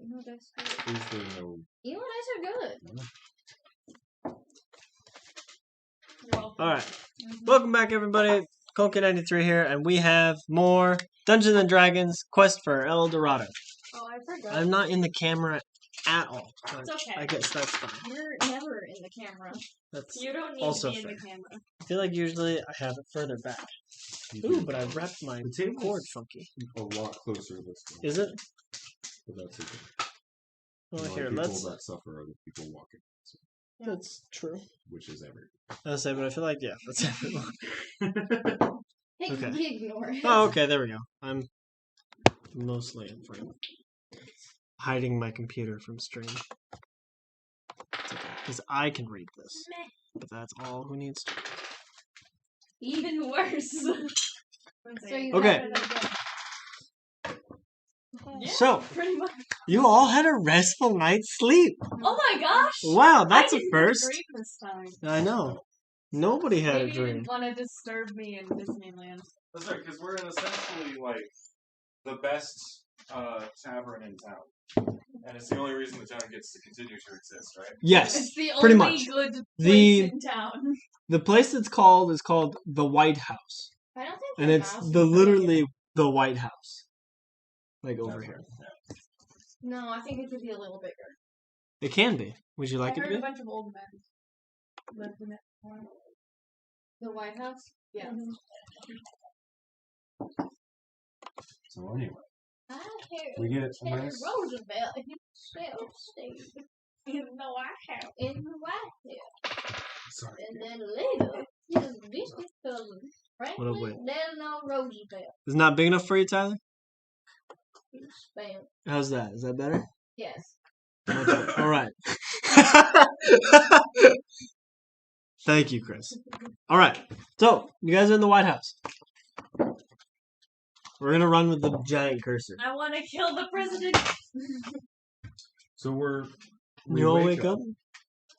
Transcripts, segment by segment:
Emo dice are good. Is there no? Emo dice are good. Alright. Welcome back, everybody. Colkin93 here, and we have more Dungeons and Dragons Quest for El Dorado. Oh, I forgot. I'm not in the camera at all. It's okay. I guess that's fine. You're never in the camera. That's You don't need also to be fair. in the camera. I feel like usually I have it further back. Ooh, but I wrapped my cord funky. A lot closer this way. Is it? But that's okay. Well, The here, only people let's... that suffer are the people walking. So, That's true. which is everyone. I was saying, but I feel like, yeah, that's everyone. Hey, Okay. ignore it. Oh, okay, there we go. I'm mostly in frame. Hiding my computer from stream. Because I can read this. But that's all who needs to. Even worse. So you Okay. have it again. Yeah, So, pretty much. you all had a restful night's sleep. Oh my gosh! Wow, that's I a didn't first. Dream this time. I know. Nobody had Maybe a you dream. didn't want to disturb me in Disneyland. That's right, because we're in essentially like the best tavern in town, and it's the only reason the town gets to continue to exist, right? Yes, It's the pretty only much. good place The- in town. The place it's called is called the White House. I don't think And the it's mouse is the really literally the White House. Like over here. good. No, I think it could be a little bigger. It can be. Would you like I it to heard a be? bunch of old men lived in it. The White House? Yeah. So anyway, I don't care. we get Teddy nice. Roosevelt himself stayed in the White House. In the White House. Sorry. And then later, his distant cousin, What up, Franklin wait? Delano Roosevelt, Is it not big enough for you, Tyler? he spelled. How's that? Is that better? Yes. All right. Thank you, Chris. All right. So, you guys are in the White House. We're going to run with the giant cursor. I want to kill the president. So we You all wake up.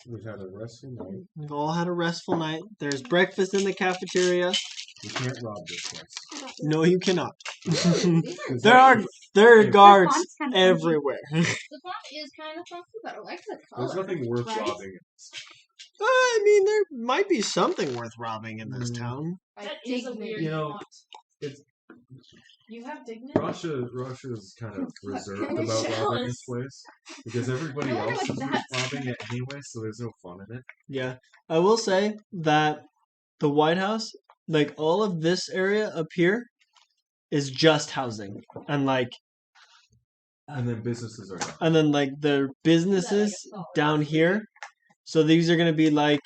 We've had a restful night. We've all had a restful night. There's breakfast in the cafeteria. We can't rob this place. No, you cannot. These There are guards everywhere. The font is kind of funky, but I like the color. There's nothing worth Right? robbing in this. I mean, there might be something worth robbing in this Mm. town. That is a weird You know, font. it's- You have dignity? Russia's kind of reserved I'm about robbing jealous. this place because everybody I wonder else what is that's robbing it anyway, so there's no fun in it. Yeah. I will say that the White House, like all of this area up here, is just housing. And And then businesses are done. and then like the businesses down here. So these are going to be like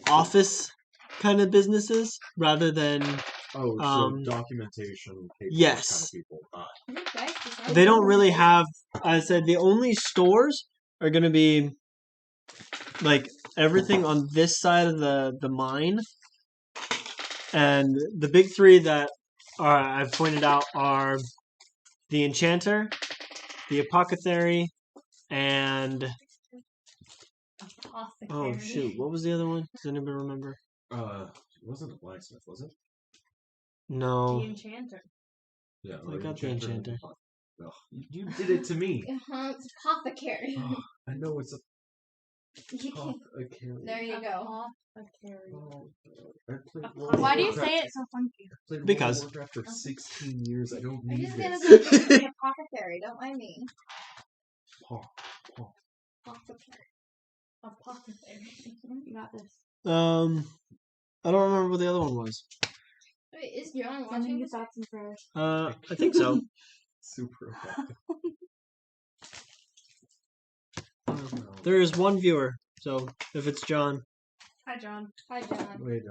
office kind of businesses rather than Oh, so documentation. Papers, yes. Kind of people. Okay. they don't really have. I said the only stores are going to be like everything on this side of the mine, and the big three that I've pointed out are the Enchanter, the Apothecary, and oh shoot, what was the other one? Does anybody remember? It wasn't the blacksmith, was it? No. The Enchanter. Yeah, I got the Enchanter. Oh, you did it to me. It's Apothecary. Oh, I know it's a apothecary. There you go. Apothecary. Oh, I played World of Why do you Warcraft- say it so funky? I played World of Because. Warcraft for 16 years. I don't I'm need just gonna this. go to the Apothecary. Don't mind me. Apothecary. Apothecary. You got this. I don't remember what the other one was. Wait, is John Sending watching you this? thoughts and prayers. I think so. Super. There is one viewer, so if it's John, Hi, John. Hi, John. Wait,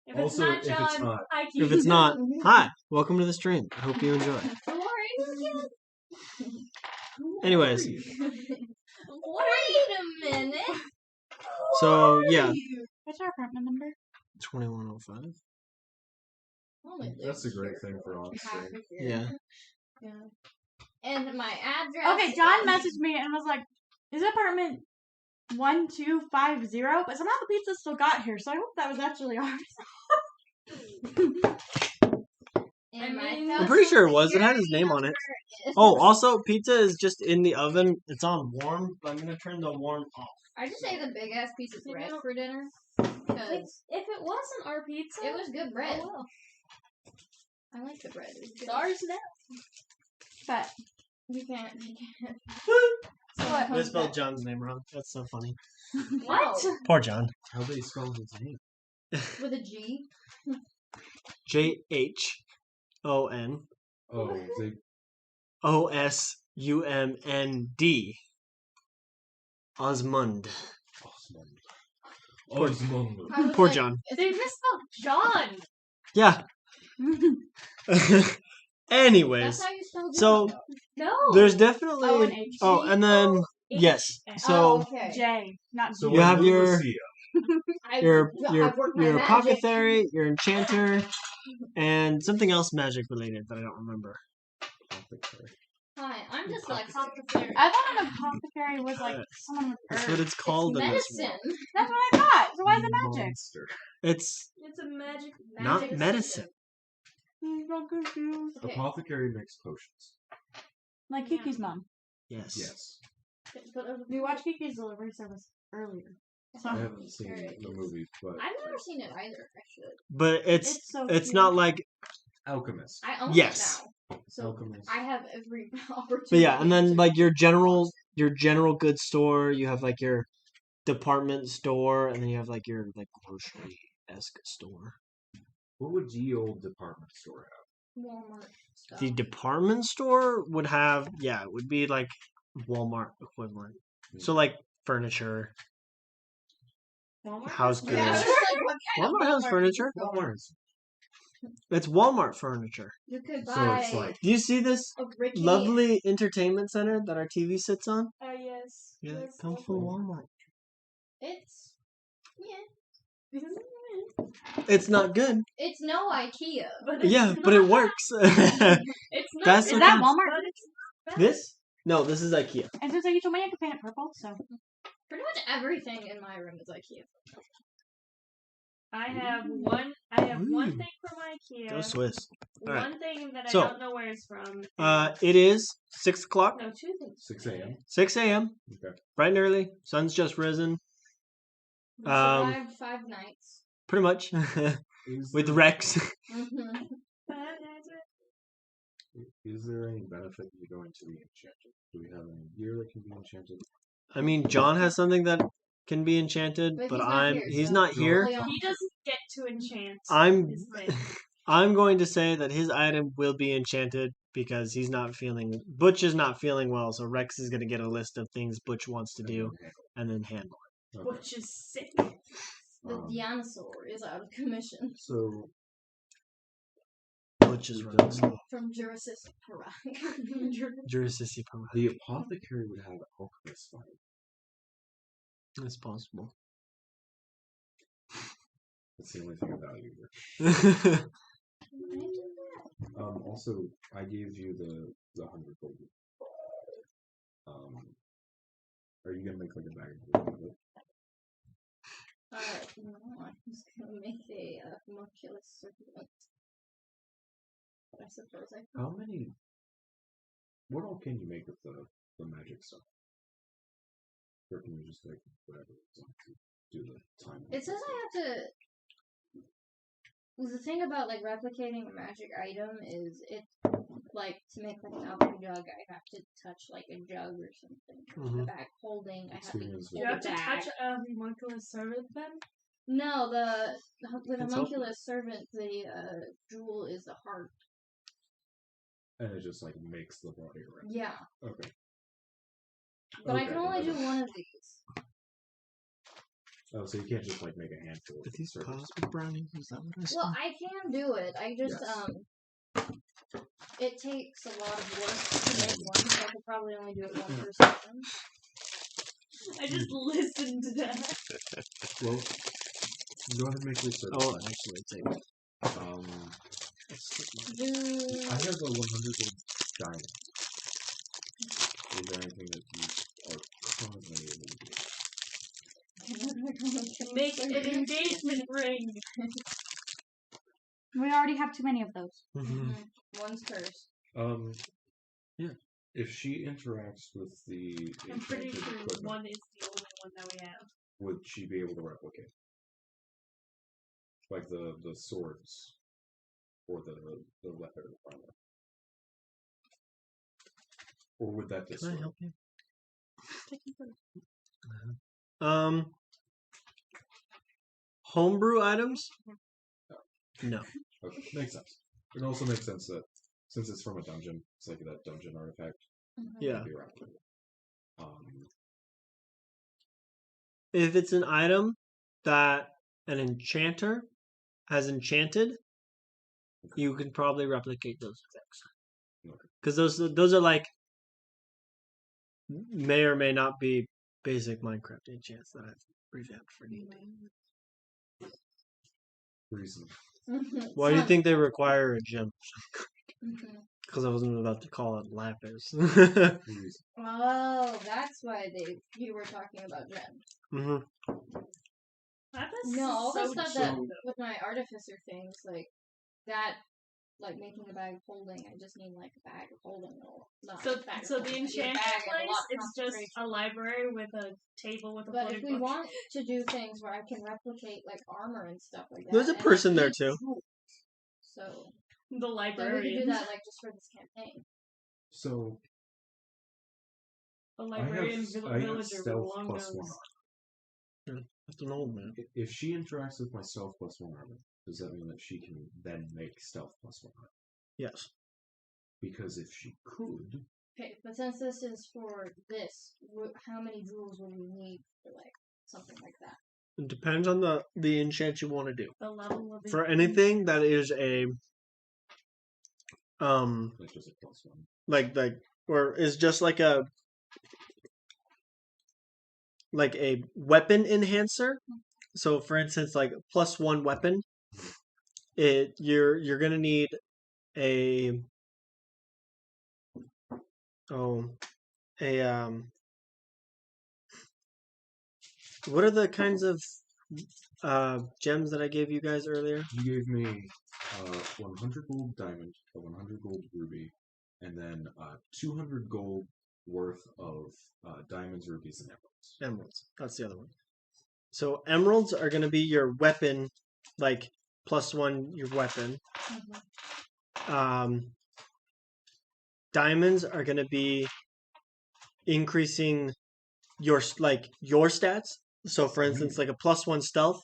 If Also, it's not if it's John, not- hi, if it's not, hi, welcome to the stream. I hope you enjoy. Who are you again? Anyways, Wait a minute. so yeah, What's our apartment number? 2105. that's a great thing for on stream. Yeah. Yeah. And my address. Okay, John is- messaged me and was like, "Is it apartment 1250?" But somehow the pizza still got here, so I hope that was actually ours. in my mean, house. I'm pretty sure it was. It had his name on it. Oh, also, pizza is just in the oven. It's on warm, but I'm gonna turn the warm off. I just ate a big ass piece of You bread know- for dinner If, because if it wasn't our pizza, it was good bread. oh well. I like the bread. It was good. It's ours now. But You can't. What? They spelled John's name wrong. That's so funny. what? No, Poor John. How they spell his name? with a G. JHON Oh, they. OSUMND. Osmond. Osmond. I was Poor like, John. They misspelled John. Yeah. Anyways, That's how you spell so John. No. there's definitely. O and H. Oh, and then yes. So Oh, okay. J, not So G. You have when your- Lucia, your I've worked my your magic. apothecary, your enchanter, and something else magic related that I don't remember. Hi, I'm just like Apothecary. I thought an apothecary was like someone with That's herbs. what it's called in this medicine. world. That's what I thought. So why is it magic? Monster. It's It's a magic. not Magic medicine. I'm so confused. Okay. Apothecary makes potions. Like Kiki's mom. Yes. Yes. We watched Kiki's delivery service earlier. So I haven't seen the movie, but I've never seen it either. I should. But it's it's so it's cute. not like I Alchemist. own Yes. it now, so Alchemist. I have every opportunity. but yeah, and then to- like your general goods store, you have like your department store, and then you have like your like grocery-esque store. What would ye old department store have? Walmart stuff. The department store would have it would be like Walmart equivalent. So like furniture, Walmart. house Yeah, I was goods. like, what kind of Walmart has furniture. Walmart's. It's Walmart furniture. You could So buy it's like Do you see this a rickety. lovely entertainment center that our TV sits on? Oh yes. Yeah, it That's comes from lovely. Walmart. It's It's not good. it's no IKEA. But Yeah, it's but it not- works. It's not. That's Is what that comes- Walmart? This? No, this is IKEA. And since you told me I could paint it purple, so Pretty much everything in my room is IKEA. I have one. I have one Ooh. thing from IKEA. Go Swiss. Alright. One thing that So, I don't know where it's from. It is 6 o'clock, no, two things. 6 a.m. 6 a.m. Okay. Bright and early. Sun's just risen. We Um, survived 5 nights. Pretty much. Is With there- Rex. Mm-hmm. Is there any benefit to going to the enchanted? Do we have any gear that can be enchanted? I mean, John has something that can be enchanted, But but he's not here, he's so- not here. Leon- He doesn't get to enchant. I'm his thing. I'm going to say that his item will be enchanted because he's not feeling Butch is not feeling well, so Rex is going to get a list of things Butch wants to do and then handle it. Okay. Which is sick. The dinosaur is out of commission So Butch is running slow. from Jurassic Park. Jurassic Park. the apothecary would have alchemist fight. It's possible. That's the only thing I value here. Also, I gave you the 100 gold. Are you gonna make like a bag of gold out of it? No, I'm just gonna make a homunculus serpent. But I suppose I could. How many? What all can you make with the magic stuff? Or can you just like whatever it's on to do the time? It says I have to. The thing about like replicating a magic item is it like to make like an alchemy jug. I have to touch like a jug or something in the back holding. I have to Experience You have to bag. touch a homunculus servant then? No, with It's homunculus servant, the jewel is the heart. And it just like makes the body around. Yeah, Okay. but I can Okay, only do okay. one of these. Oh, so you can't just like make a handful Are of these servants. cosmic brownies? Is that what I said? Well, I can do it. I just Yes. it takes a lot of work to make one, so I could probably only do it one per session. I just listened to that. Well, go ahead and make your servant. Oh, actually, it's eight. Do I have a 100 gold diamond. Is there anything that you are currently able to do? Make an engagement ring. We already have too many of those. One's cursed. Yeah. If she interacts with the I'm pretty enchanted sure equipment, one is the only one that we have. would she be able to replicate? Like the swords or the leopard armor? Or would that Can destroy? I help you? Homebrew items? No. Okay, makes sense. It also makes sense that since it's from a dungeon, it's like that dungeon artifact. Yeah. Be replicated. If it's an item that an enchanter has enchanted, you can probably replicate those effects. Because those are like may or may not be basic Minecraft enchants that I've revamped for D&D. Reason. Why do you think they require a gem? Because I wasn't about to call it lapis. Reason. Oh, that's why you were talking about gems. No, all the stuff that with my artificer things like that, like making a bag of holding. I just need like a bag of holding. So the enchanted place is just a library with a table with a But floating if we book. want to do things where I can replicate like armor and stuff like that, There's a person there too. So The then we librarian. could do that like just for this campaign. So A librarian I have villager with stealth long plus nose. 1 armor. That's an old man. If she interacts with my stealth plus 1 armor, does that mean that she can then make stealth plus 1 armor? Yes. Because if she could, Okay, but since this is for this, how many jewels would we need for like something like that? It depends on the enchant you want to do. The level of For anything that is a like just a plus 1. like or is just like a weapon enhancer. So for instance, like +1 weapon, you're gonna need a what are the kinds of gems that I gave you guys earlier? You gave me 100 gold diamond, a 100 gold ruby, and then 200 gold worth of diamonds, rubies, and emeralds. Emeralds. That's the other one. So emeralds are going to be your weapon, like +1 your weapon. Diamonds are going to be increasing your stats. So for instance, like a +1 stealth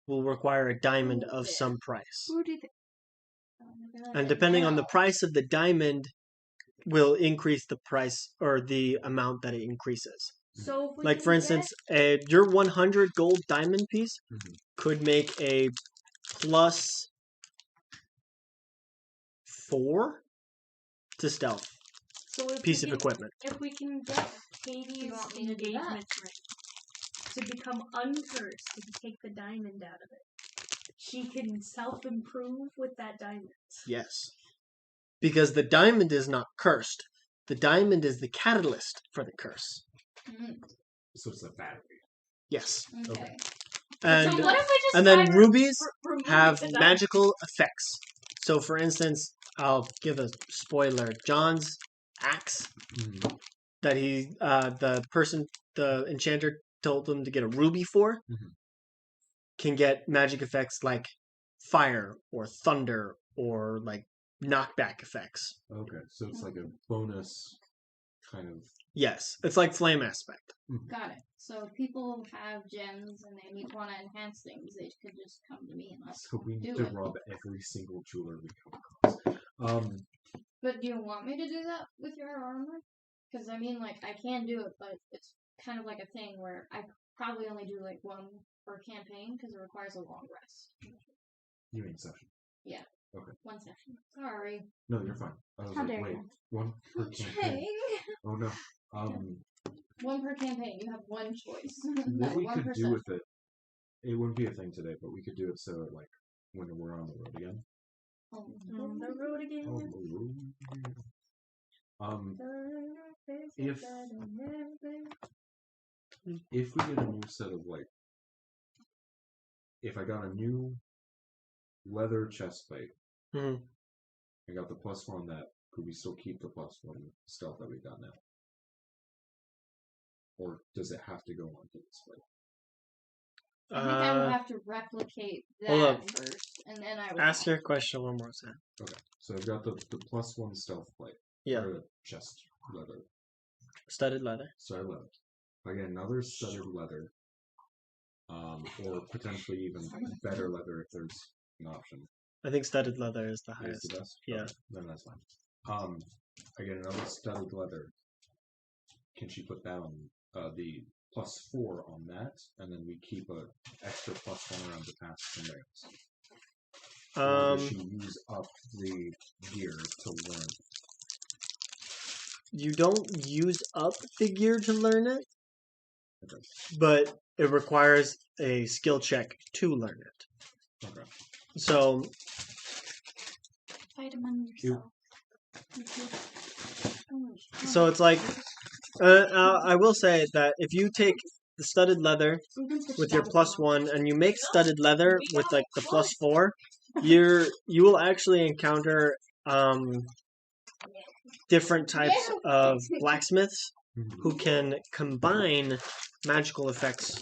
will require a diamond of some price. Who do you think? And depending on the price of the diamond will increase the price or the amount that it increases. So like for instance, your 100 gold diamond piece could make a +4 to stealth piece of equipment. If we can get Katie's engagement ring to become uncursed, if you take the diamond out of it, she can self-improve with that diamond. Yes. Because the diamond is not cursed. The diamond is the catalyst for the curse. So it's a battery. Yes. Okay. And, so what if we just and then rubies remove have the magical effects. So for instance, I'll give a spoiler. John's axe that the enchanter told him to get a ruby for can get magic effects like fire or thunder or like knockback effects. Okay, so it's like a bonus kind of. Yes, it's like flame aspect. Got it. So if people have gems and they want to enhance things, they could just come to me and let's So we need do to it. rob every single jeweler we come across. But do you want me to do that with your armor? Because I mean, like, I can do it, but it's kind of like a thing where I probably only do like one per campaign because it requires a long rest. You mean session? Yeah. Okay. One session. Sorry. No, you're fine. I was How like, dare wait, you. one per campaign. Oh no. One per campaign. You have one choice. What we one could per do with session. it wouldn't be a thing today, but we could do it so like when we're on the road again. On the road again. On the road again. If we get a new set of like, if I got a new leather chest plate. Mhm. I got the +1 on that. Could we still keep the +1 stealth that we got now? Or does it have to go on to this plate? I think I would have to replicate hold that up. first, and then I would Ask your question one more time. Okay, so I've got the +1 stealth plate. Yeah. Or the chest leather. Studded leather. Studded leather. I get another studded leather. Or potentially even better leather if there's an option. I think studded leather is the Is highest. the best? Yeah. Okay, then that's fine. I get another studded leather. Can she put down the +4 on that, and then we keep a extra +1 around the past from there? Or does she use up the gear to learn? You don't use up the gear to learn it, Okay. but it requires a skill check to learn it. Okay. So Fight among yourself. So it's like, I will say that if you take the studded leather with your +1 and you make studded leather with like the +4, you will actually encounter different types of blacksmiths who can combine magical effects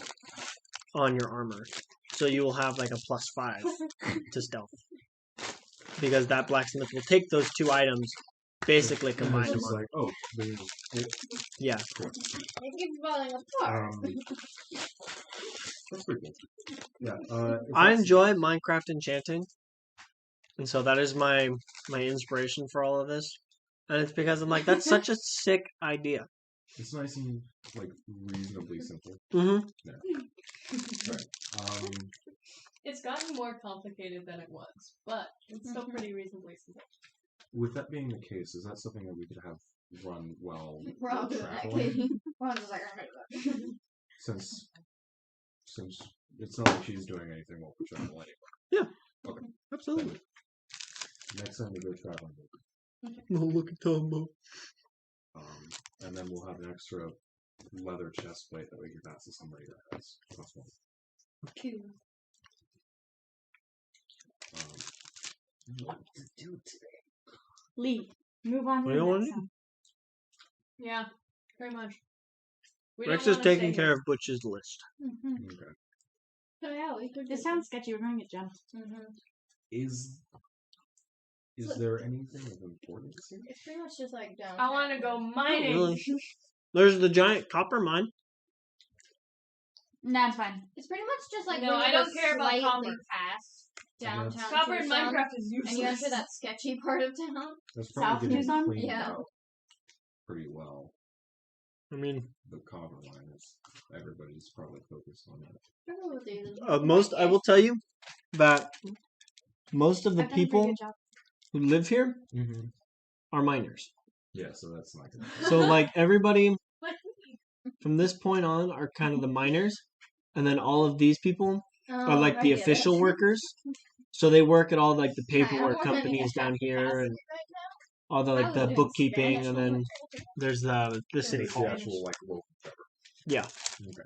on your armor. So you will have like a +5 to stealth. Because that blacksmith will take those two items, basically combine It's them. just like, oh, there's Yeah. It keeps falling apart. That's pretty cool. Yeah. I enjoy Minecraft enchanting, and so that is my inspiration for all of this. And it's because I'm like, that's such a sick idea. It's nice and like reasonably simple. Mm-hmm. Yeah. Right. It's gotten more complicated than it was, but it's still pretty reasonably simple. With that being the case, is that something that we could have run while Rob's traveling? Rob's like, Since it's not like she's doing anything while we're traveling anyway. Yeah. Okay. Absolutely. Then next time we go traveling, No, look at Tombo. and then we'll have an extra leather chest plate that we can pass to somebody that has +1. Cool. What to do today? Leave. Move on What to do you the want next to do? one. Yeah, pretty much. Rex is taking care of Butch's list. Okay. So yeah, we could. This sounds sketchy. We're going to get jumped. Is there anything of importance here? It's pretty much just like down. I want to go mining. Really? There's the giant copper mine. Nah, it's fine. It's pretty much just like No, when I you don't go care about slightly copper. past downtown Copper in Tucson, Minecraft is useless. and you enter that sketchy part of town. That's South probably getting Tucson? cleaned Yeah. out pretty well. I mean, The copper line is everybody's probably focused on that. I will tell you that most of the I've done a pretty people good job. who live here Mm-hmm. are miners. Yeah, so that's not good. So like everybody from this point on are kind of the miners, and then all of these people are like the official workers. So they work at all like the paperwork companies down here and all the like the bookkeeping, and then there's the city It's hall. the actual like local pepper. Yeah, Okay.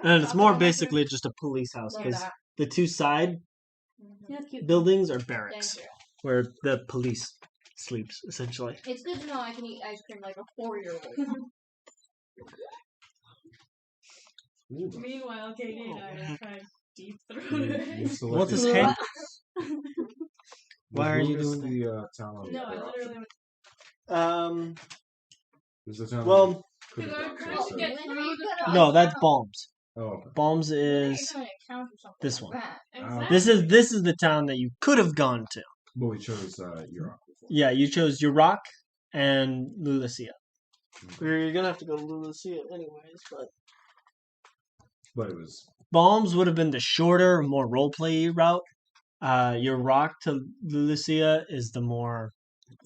and it's more basically just a police house because the two side Yeah, that's cute. buildings are barracks Thank you. where the police sleeps essentially. It's good to know I can eat ice cream like a 4-year-old. Ooh, Meanwhile, Katie and I are trying to deep throat you it. selected- What's his head? Why Was are you Lucas doing the town on the No, I other option? literally There's the town Well, that could have I'm gone trying to, to so- get through the no, that's Balms. Oh, okay. Balms is this one. Exactly. This is the town that you could have gone to. But we chose Europe before. Yeah, you chose Urok and Lulacia. You're gonna have to go to Lulacia anyways, But it was Balms would have been the shorter, more roleplay route. Urok to Lulacia is the more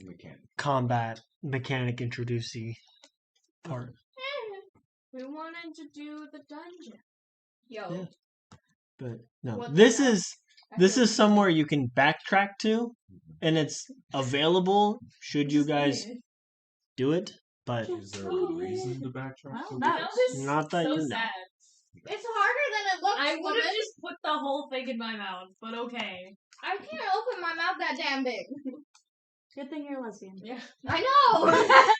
mechanic. combat mechanic introducey part. We wanted to do the dungeon. Yo. Yeah. But no, What this the is somewhere you can backtrack to, and it's available should you guys do it. But Is there a reason to backtrack? Well, to no. this? This is Not that so you know. sad. It's harder than it looks. I would woman. have just put the whole thing in my mouth, but okay. I can't open my mouth that damn big. Good thing you're lesbian. Yeah. I know.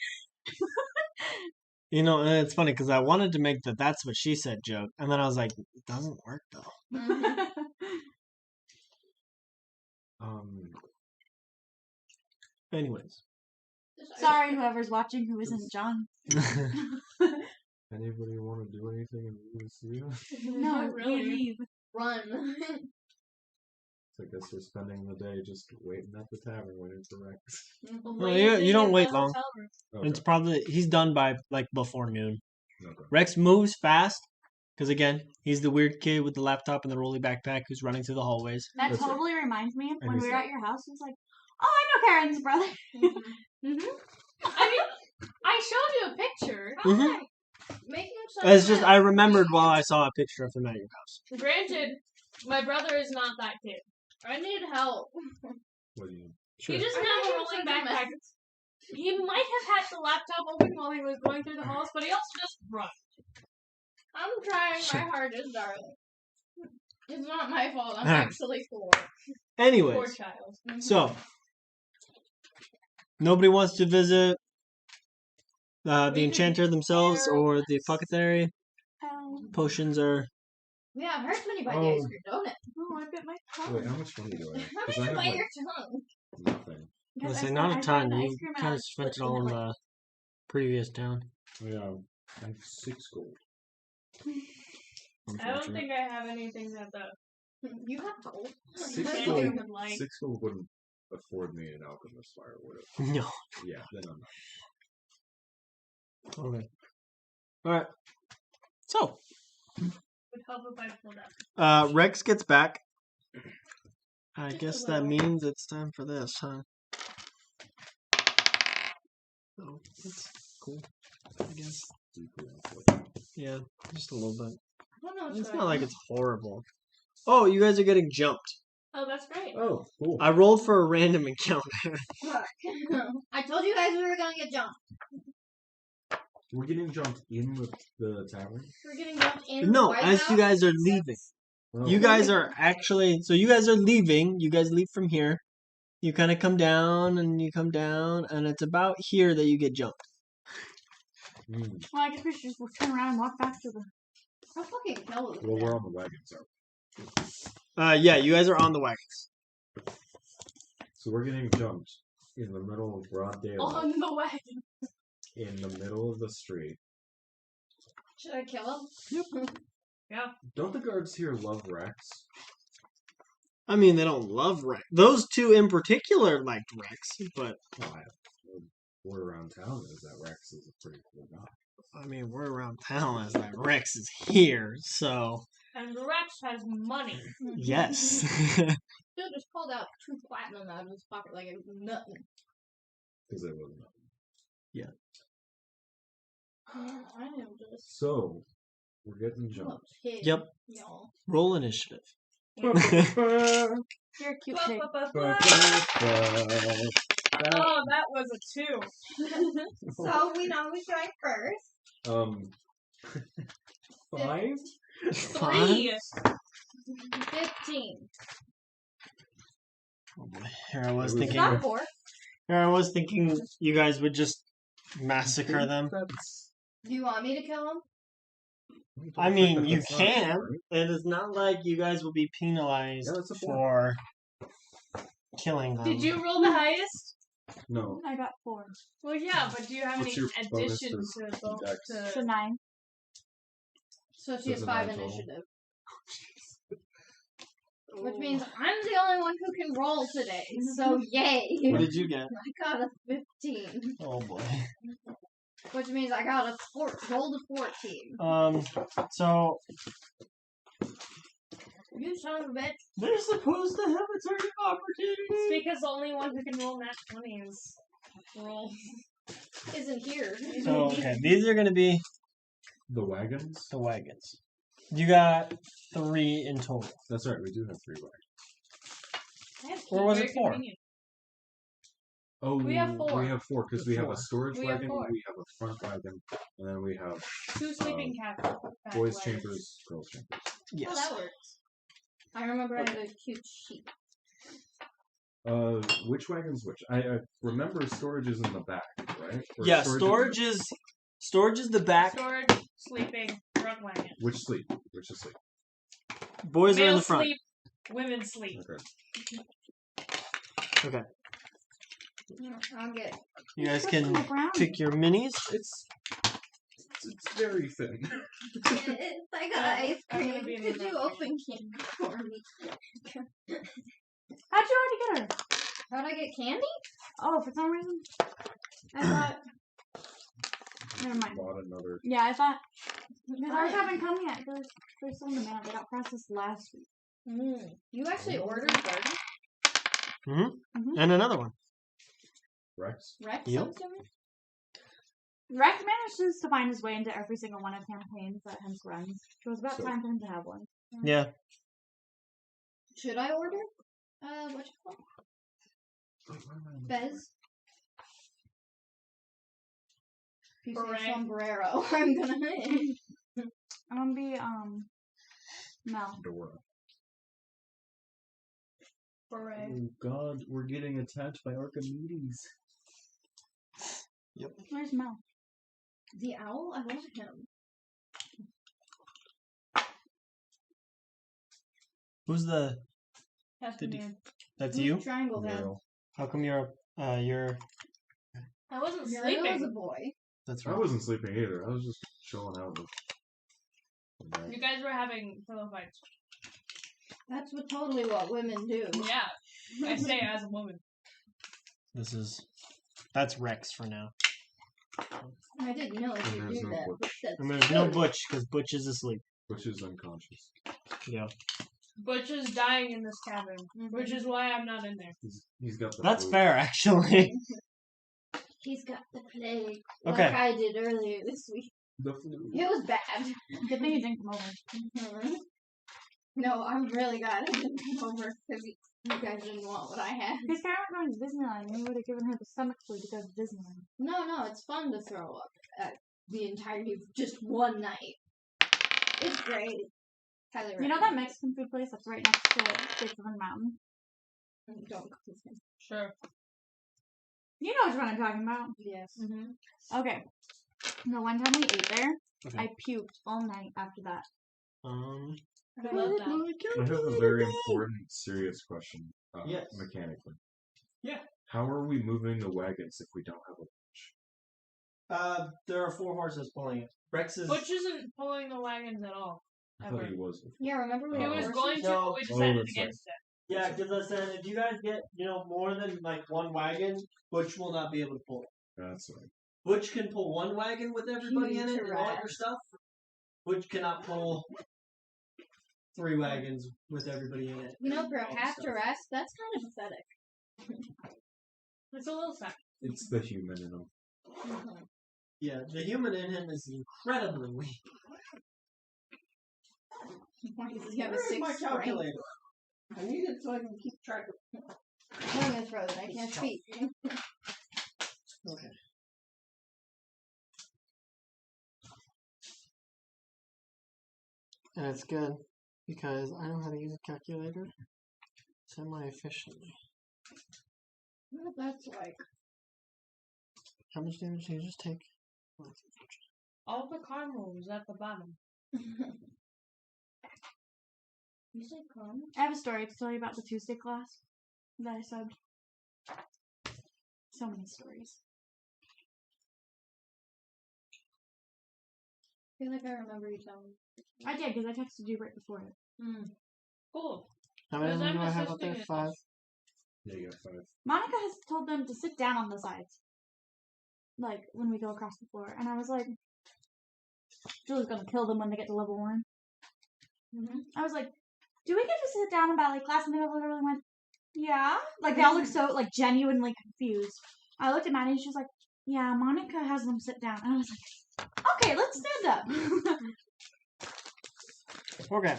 You know, and it's funny because I wanted to make the "that's what she said" joke, and then I was like, it doesn't work though. Anyways. Sorry, whoever's watching who isn't John. Anybody want to do anything in Lucia? No, Not really. we leave. Run. I guess we're spending the day just waiting at the tavern, waiting for Rex. Well, you don't wait long. Okay. It's probably he's done by like before noon. Okay. Rex moves fast because again, he's the weird kid with the laptop and the rolly backpack who's running through the hallways. That That's totally reminds me of And when he's we were at your house. It's like, oh, I know Karen's brother. I mean, I showed you a picture. Mhm. Making some It's just I remembered while I saw a picture of him at your house. Granted, my brother is not that kid. I need help. What do you? He doesn't I have a think rolling it's like a backpack. He might have had the laptop open while he was going through the halls, but he also just run. I'm trying my hardest, darling. It's not my fault. I'm Alright. actually 4. Poor Anyways, child. so nobody wants to visit the enchanter themselves or the apothecary. Potions are Yeah, it hurts when you bite Oh. the ice cream, don't it? Oh, I bit my tongue. Wait, how much money do I have? How 'Cause do I you have bite like your tongue? nothing. I Yes, say I not a spent ton. the ice You cream and kind I of spent it split all in it, the previous town. I have 6 gold. I don't Unfortunately. think I have anything that the You have gold. 6 enchanter gold. would like. 6 gold wouldn't afford me an alchemist fire, would it? No. Yeah, then I'm not. Okay. All right. So, Would help if I pulled up. Rex gets back. I Just a guess that little. means it's time for this, huh? Oh, that's cool. I guess. Deeply unfortunate. Yeah, just a little bit. I don't know what's It's going not like on. it's horrible. Oh, you guys are getting jumped. Oh, that's great. Oh, cool. I rolled for a random encounter. Fuck. I told you guys we were gonna get jumped. We're getting jumped in the tavern. We're getting jumped in. No, the White as you House. guys are leaving. Oh. You guys are actually, so you guys are leaving. You guys leave from here. You kind of come down and you come down, and it's about here that you get jumped. Mm. Well, I guess we should just turn around and walk back to the. How fucking hell is Well, that? we're on the wagons, so. Yeah, you guys are on the wagons. So we're getting jumped in the middle of broad daylight, On the wagon. in the middle of the street. Should I kill him? Yeah. Don't the guards here love Rex? I mean, they don't love Rex. Those two in particular liked Rex, but Well, word around town is that Rex is a pretty cool guy. I mean, we're around town as that Rex is here, so And Rex has money. yes. Dude just pulled out 2 platinum out of his pocket like it was nothing. Because it wasn't. I am just So, we're getting I'm a jumped. pig, Yep. y'all. Roll initiative. You're a cute pig. Oh, that was a 2. So we know who's going first. 5? 3. 15. Oh boy. Here I was It was thinking. Not 4. Here I was thinking you guys would just massacre them. Do you want me to kill him? I mean, you can. It is not like you guys will be penalized Yeah, that's a for killing them. Did you roll the highest? No. I got 4. Well, yeah, but do you have What's any your bonus addition to to both? dex? So 9. So she So has it's a 5 9 total. initiative. Which means I'm the only one who can roll today. So yay! What did you get? I got a 15. Oh boy. Which means I got a rolled a 14. So You son of a bitch. they're supposed to have a turn of It's opportunity. because the only one who can roll nat 20s roll. Isn't here. So okay, these are gonna be The wagons? the wagons. You got 3 in total. That's right, we do have 3 wagons. Or was Very it 4? convenient. Oh, We have 4. We have 4 because we have a 4. storage We have wagon, 4. we have a front wagon, And then we have 2 sleeping cats. boys' chambers, girls' chambers. Yes. Oh, that works. I remember I had a cute sheep. Which wagon's which? I remember storage is in the back, right? Or Yeah, storage storage is the back. Storage, sleeping, front wagon. Which sleep? Which is sleep? Boys are in Male the front. sleep, women sleep. Okay. Okay. I'll get. You guys On can the ground. pick your minis. It's very thin. It's like Yeah, ice I'm cream. gonna be in Could the you back. open candy for me? How'd you already get her? How'd I get candy? Oh, for some reason. I thought. Never mind. Bought another. Yeah, I thought. Because ours haven't come yet. They're still in the mail. They got processed last week. You actually ordered garden? And another one. Rex. Rex, Yep. I'm assuming? Rex manages to find his way into every single one of campaigns that Hence runs. So it's about So- time for him to have one. Yeah. Should I order? What you call Bez? If you say Beret. sombrero, I'm gonna. I'm gonna be, Mel. Dora. Hooray. Oh God, we're getting attacked by Archimedes. Where's Mel? The owl? I want him. Who's the? That's Did you- me. That's Who's you. Triangle head. Meryl. How come you're? I wasn't Muriel is a sleeping. boy. That's I right. wasn't sleeping either. I was just chilling out with. You guys were having pillow fights. That's totally what women do. Yeah. I say as a woman. That's Rex for now. I didn't know if And you there's do no that. Butch. But that's And there's no good. Butch because Butch is asleep. Which is unconscious. Yeah. Butch is dying in this cabin, which is why I'm not in there. He's got the. That's flu. fair, actually. He's got the plague. Okay. Like I did earlier this week. The flu. It was bad. Good thing you didn't come over. Mhm. No, I'm really glad I didn't come over because you guys didn't want what I had. Because Karen was going to Disneyland and we would have given her the stomach flu to go to Disneyland. No, it's fun to throw up at the entirety of just one night. It's great. Highly You know that recommend Mexican food place that's right next to Big Southern Mountain? it. Don't go with him. Sure. You know which one I'm talking about. Yes. Mm-hmm. Okay. The one time we ate there, Okay. I puked all night after that. I love that. I have a very important, serious question. Yes. Mechanically. Yeah. How are we moving the wagons if we don't have a There are 4 horses pulling it. Rex is. Butch isn't pulling the wagons at all. I thought Ever. he was. Yeah, remember we He Oh. had was horses? going to, No. but we Oh, decided that's right. against it. Yeah, because I said if you guys get more than one wagon, Butch will not be able to pull it. That's right. Butch can pull one wagon with everybody in it and all Right. your stuff. Butch cannot pull 3 wagons with everybody in it. You know, for and a all half stuff. giraffe, that's kind of pathetic. It's a little sad. It's the human in him. Yeah, the human in him is incredibly weak. Why does he have a Where's my 6 strength? calculator? I need it so I can keep track of. I'm gonna throw it. I can't speak. Okay. And it's good because I know how to use a calculator semi-efficiently. Well, that's like How much damage did you just take? All the caramels at the bottom. you said calm. I have a story to tell you about the Tuesday class that I subbed. So many stories. I feel like I remember you telling me. I did because I texted you right before it. Cool. How many of them I'm do I have up assisting there? it. 5? Yeah, you got 5. Monica has told them to sit down on the sides. Like, when we go across the floor. And I was like, Julie's gonna kill them when they get to level 1. I was like, do we get to sit down in ballet class? And they all literally went, yeah. Like, they all look so, like, genuinely confused. I looked at Maddie and she was like, yeah, Monica has them sit down. And I was like, okay, let's stand up. Okay.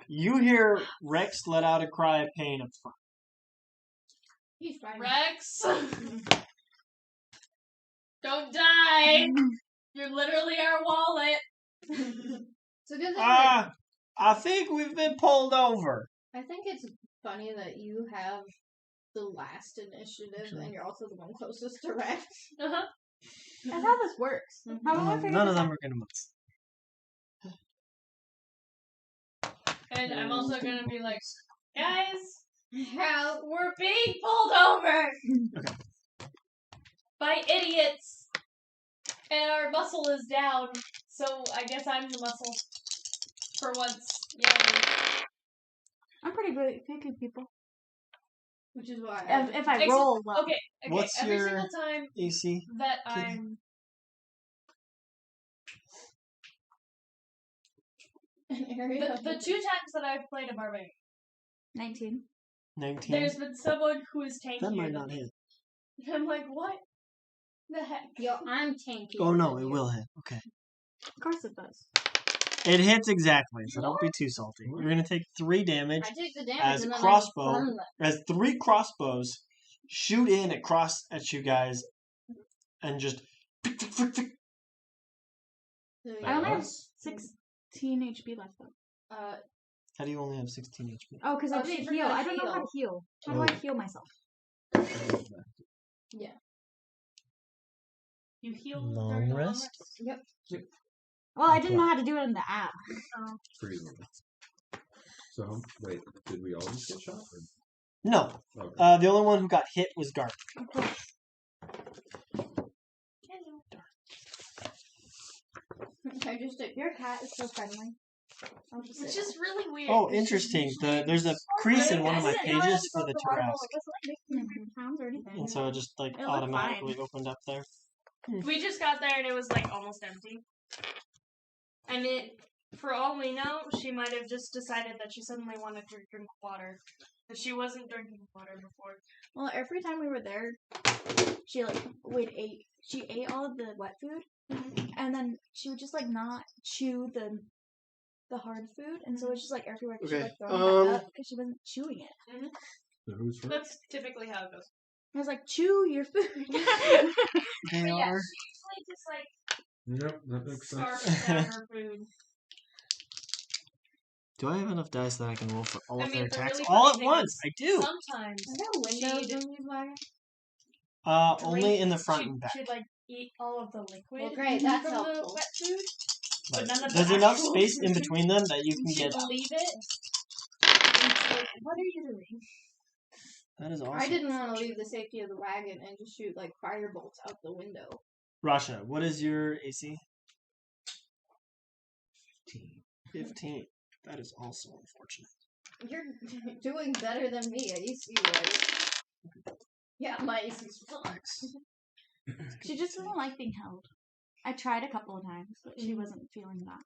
You hear Rex let out a cry of pain up front. He's fine. Rex! Don't die! You're literally our wallet. It's a good thing. I think we've been pulled over. I think it's funny that you have the last initiative and you're also the one closest to Rex. Uh-huh. That's how this works. How do I figure None of this them out? are gonna move. And I'm also gonna be like, guys, Help! we're being pulled over Okay. by idiots. And our muscle is down. So I guess I'm the muscle. For once. Yay. I'm pretty good at picking people. Which is why. If I roll well. Okay, What's every your single time AC? that Kitty? I'm... The 2 times that I've played a barbarian, 19. 19. there's been someone who is tankier That might than not me. hit. I'm like, what the heck? Yo, I'm tanky. Oh no, it will hit. Okay. Of course it does. It hits exactly, so don't be too salty. You're gonna take 3 damage I take the damage as and then crossbow, I burn them. as 3 crossbows shoot in across at you guys, and just. I only have 16 HP left though. How do you only have 16 HP? Oh, because I Oh, didn't she's heal. gonna I don't know how to heal. How do I Oh. heal myself? Yeah. You heal Long during the long rest? Yep. Well, I didn't know how to do it in the app. Pretty low. So, wait, did we all just get shot? Or? No. Okay. The only one who got hit was Garth. I just Your cat is so friendly. I'll just It's say just really weird. Oh, interesting. There's a crease in one of my I didn't know I had pages to for go the to the water Tarrasque. bowl. It wasn't like making pounds or anything. And so it just like It looked automatically opened up there. We just got there and it was like almost empty. And for all we know, she might have just decided that she suddenly wanted to drink water. But she wasn't drinking water before. Well, every time we were there, she she ate all of the wet food, and then she would just like not chew the hard food, and so it's just like everywhere she Okay, like throwing it back up because she wasn't chewing it. So who's first? That's typically how it goes. I was like, chew your food. They But yeah, are. she usually just like Yep, that makes sense. scarfs down her food. Do I have enough dice that I can roll for all I of mean, their the attacks really all funny at thing once? is I do. Sometimes Are there windows in these wagons? Only in the front she'd, and back. She'd like eat all of the liquid Well, great, that's from the helpful. wet food. But But none of there's the enough actual space in food. between them that you can She'd get out. leave it. And it's like, what are you doing? That is awesome. I didn't want to leave the safety of the wagon and just shoot like fire bolts out the window. Rasha, what is your AC? 15. That is also unfortunate. You're doing better than me at AC wise. Yeah, my AC's sucks. She just doesn't like being held. I tried a couple of times, but she wasn't feeling that.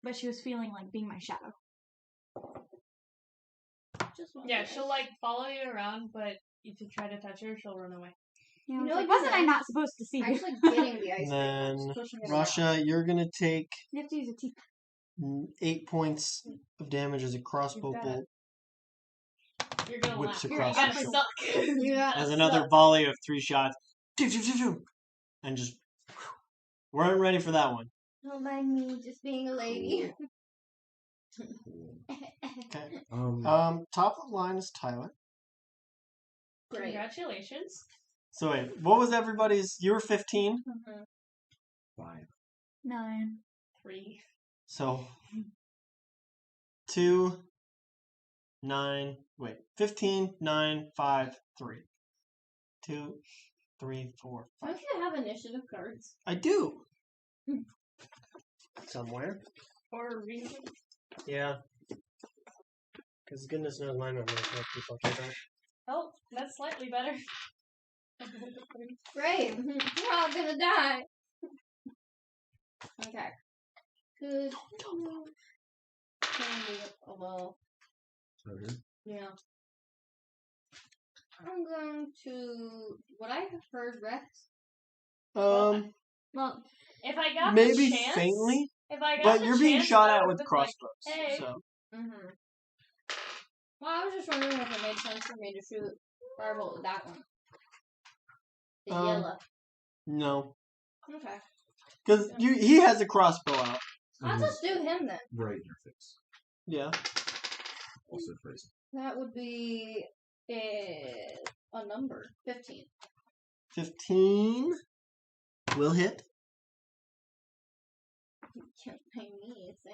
But she was feeling like being my shadow. Just one Yeah, guess. she'll like follow you around, but if you try to touch her, she'll run away. You know, You it's know like, what wasn't you I know? not supposed to see you? Actually getting the ice And cream then, was pushing it around. Rasha, you're going to take You have to use a teeth. 8 points of damage as a crossbow You've got bolt You're gonna whips laugh. across You're your gonna shoulder. suck. You gotta as another suck. volley of 3 shots. And just weren't ready for that one. Don't mind me just being a lady. Okay. Um, Top of line is Tyler. Great. Congratulations. So wait, what was everybody's? You were 15. 5. 9. 3. So 2, 9. Wait, 15, 9, 5, 3. 2, 3, 4, 5. Don't you have initiative cards? I do. Somewhere. For a reason. Yeah. Because goodness knows my memory can't keep up with that. Oh, that's slightly better. Great. We're all gonna die. Okay. Good. Oh well. Okay. Yeah. I'm going to. What I have heard, Rex. Well, If I got maybe the chance, faintly, if I got but the you're being chance, shot I at would've with been crossbows. Like, hey. So Mm-hmm. Well, I was just wondering if it made sense for me to shoot firebolt with that one. The yellow. No, Okay. because he has a crossbow out. I'll just do him then. Right in your face. Yeah. Also crazy. That would be a number 15. 15 will hit. You can't pay me to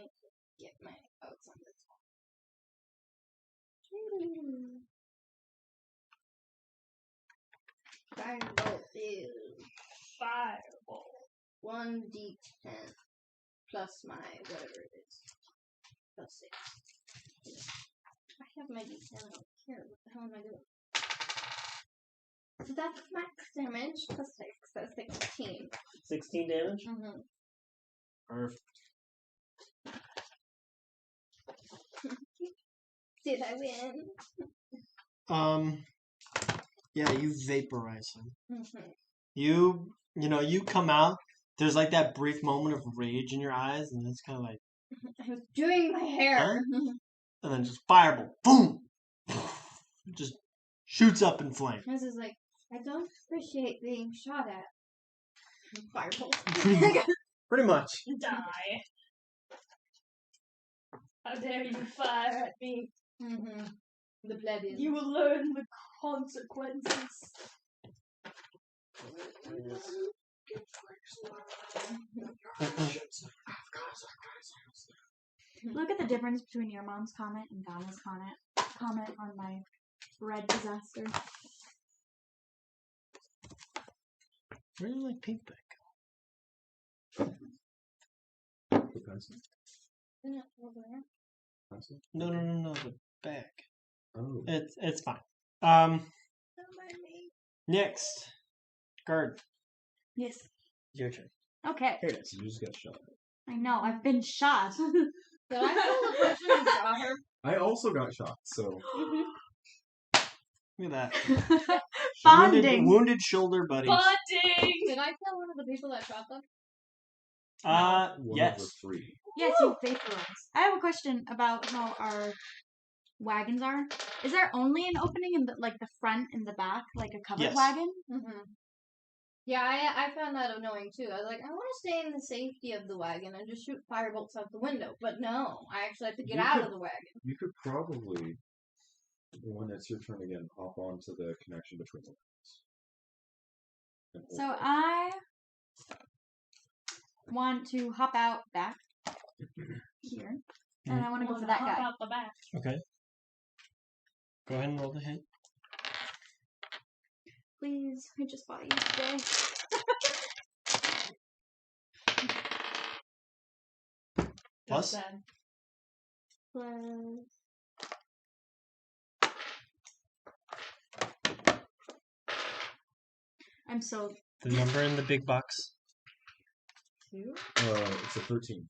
get my votes on this one. Firebolt is Fireball. 1d10 plus my whatever it is. Plus 6. I have my d10. I don't care. What the hell am I doing? So that's max damage plus 6. That's 16. 16 damage. Mm-hmm. Perfect. Did I win? Yeah, you vaporize him. Mm-hmm. You come out. There's like that brief moment of rage in your eyes, and it's kind of like, I was doing my hair. Huh? And then just fireball, boom, it just shoots up in flame. This is like, I don't appreciate being shot at. Fireball. Pretty much. Die. How dare you fire at me? Mm-hmm. The plebeian. You will learn the consequences. Look at the difference between your mom's comment and Donna's comment on my bread disaster. Where do you like pink back? The pencil? Isn't it over there? Pencil? No, the bag. Oh. It's fine. Don't mind me. Next, guard. Yes. Your turn. Okay. Here it is. You just got shot. I know. I've been shot. Did I kill the person who shot her? I also got shot, so. Look at that. Bonding. Wounded shoulder buddies. Bonding! Did I kill one of the people that shot them? One Yes. of the 3. Yes, you vaporize. I have a question about how our wagons are. Is there only an opening in the front and the back, like a covered Yes. wagon? Mm-hmm. Yeah, I found that annoying too. I was like, I want to stay in the safety of the wagon and just shoot firebolts out the window. But no, I actually have to get out of the wagon. You could probably, when it's your turn again, hop onto the connection between the wagons. And hold So it. I want to hop out back here, and I want to go for that Hop guy. out the back. Okay. Go ahead and roll the hit. Please, I just bought you today. Plus? That's sad. Plus. I'm so. The number in the big box. 2? It's a 13.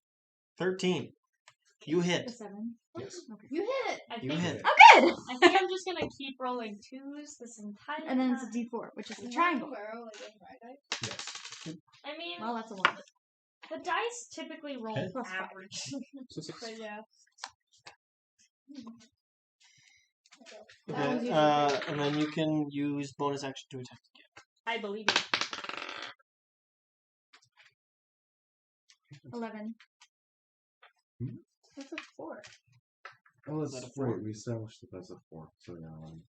13. You A hit. 7. Yes. Okay. You hit it. I You think, hit. Oh, good! I think I'm just gonna keep rolling 2s this entire And then it's a time. D4, which is the You triangle. have to wear, like, a right eye. Yes. I mean, Well, that's a 1. the dice typically roll Okay. Plus 5. average. So 6. But yeah. That was Okay. usually And then you can use bonus action to attack again. I believe it. 11. That's a 4. Oh, Is that's that a 4. 4? We established that that's a 4. So now I'm.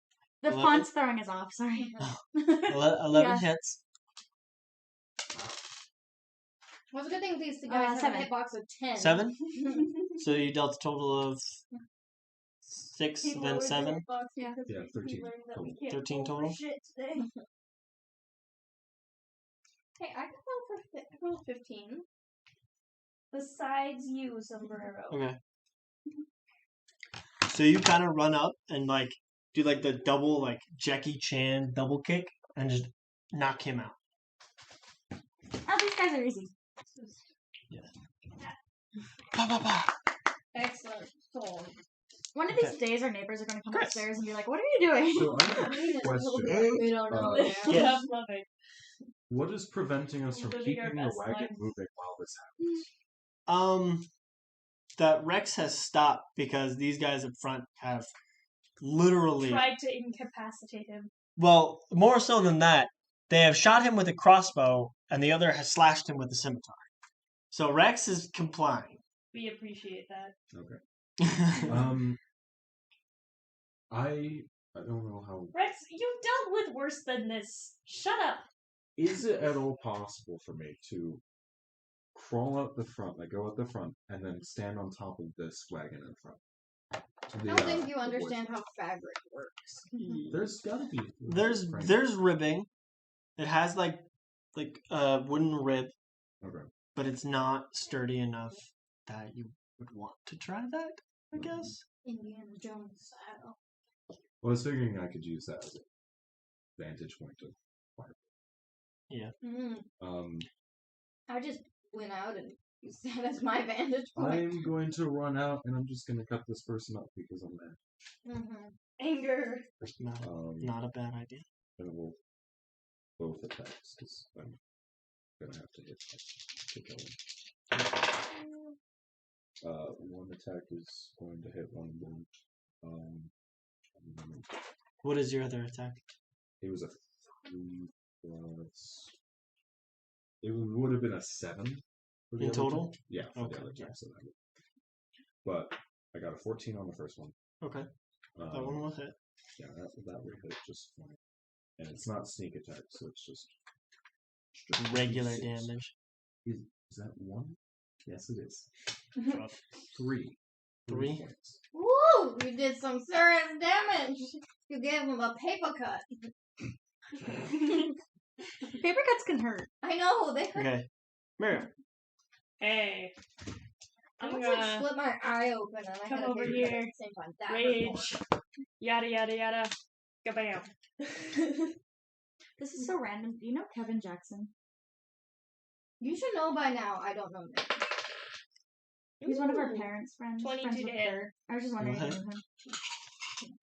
The 11? font's throwing us off, sorry. 11 Yeah. hits. What's a good thing these guys have 7. a hitbox of 10. 7? So you dealt a total of 6, He then lowered the 7. hitbox Yeah, because we 13 learned that we total. can't 13 roll for total? shit today. Hey, I can roll 15. Besides you, sombrero. Okay. So you kind of run up and like do like the double like Jackie Chan double kick and just knock him out. Oh, these guys are easy. Bah, bah, bah. Excellent. Cool. One of these days, our neighbors are going to come Chris. upstairs and be like, "What are you doing?" So I have a question. We don't know. Uh, now. Yeah. I'm loving. What is preventing us from Living our keeping the best wagon life. moving while this happens? That Rex has stopped because these guys up front have literally, Tried to incapacitate him. well, more so than that, they have shot him with a crossbow and the other has slashed him with a scimitar. So Rex is complying. We appreciate that. Okay. I don't know how. Rex, you've dealt with worse than this. Shut up. Is it at all possible for me to crawl out the front, like go out the front, and then stand on top of this wagon in front? I don't think you understand how fabric works. There's gotta be. There's ribbing. It has like a wooden rib, Okay. but it's not sturdy enough that you would want to try that, I guess. Indiana Jones style. Well, I was figuring I could use that as a vantage point to fire. Yeah. I just went out and used that as my vantage point. I'm going to run out and I'm just going to cut this person up because I'm mad. Anger. Not a bad idea. And we'll both attacks because I'm going to have to hit to kill him. One attack is going to hit one of them. What is your other attack? It was a 3 plus. It would have been a 7 for the in other total. attack. Yeah, for the other attack, so that would. But I got a 14 on the first one. Okay, that one will hit. Yeah, that would hit just fine. And it's not sneak attack, so it's just Regular damage. Is that 1? Yes, it is. 3. 3 points. Woo! You did some serious damage. You gave him a paper cut. Paper cuts can hurt. I know. They Okay, Mario. Hey. I I'm almost gonna split my eye open and I come had a over paper cut here. at the same time. That hurt more. rage. Yada yada yada. Kabam. This is so random. Do you know Kevin Jackson? You should know by now. I don't know him. He's one of our parents' friends. 22 friends with to hit. her. I was just wondering if you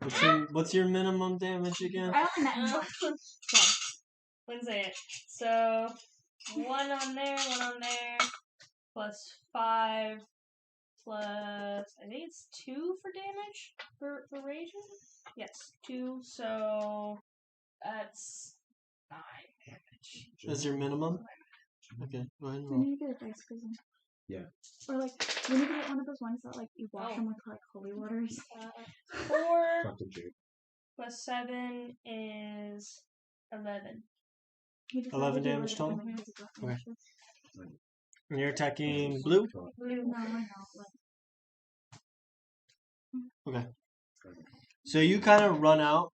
Okay. knew him. What's your minimum damage again? I only met him once. So, When's it? So 1 on there, 1 on there, plus 5, plus I think it's 2 for damage for rage. Yes, 2. So that's 9 damage. That's your minimum? Okay, go ahead and we roll. need to get a dice prison. Yeah. Or like, we need to get one of those ones that like you wash Oh. them with like holy waters. 4 Dr. Jade. plus 7 is 11. You just 11 have to do damage it total? when it's a Okay. finish. And you're attacking blue? No, I know. Like, Okay. So you kind of run out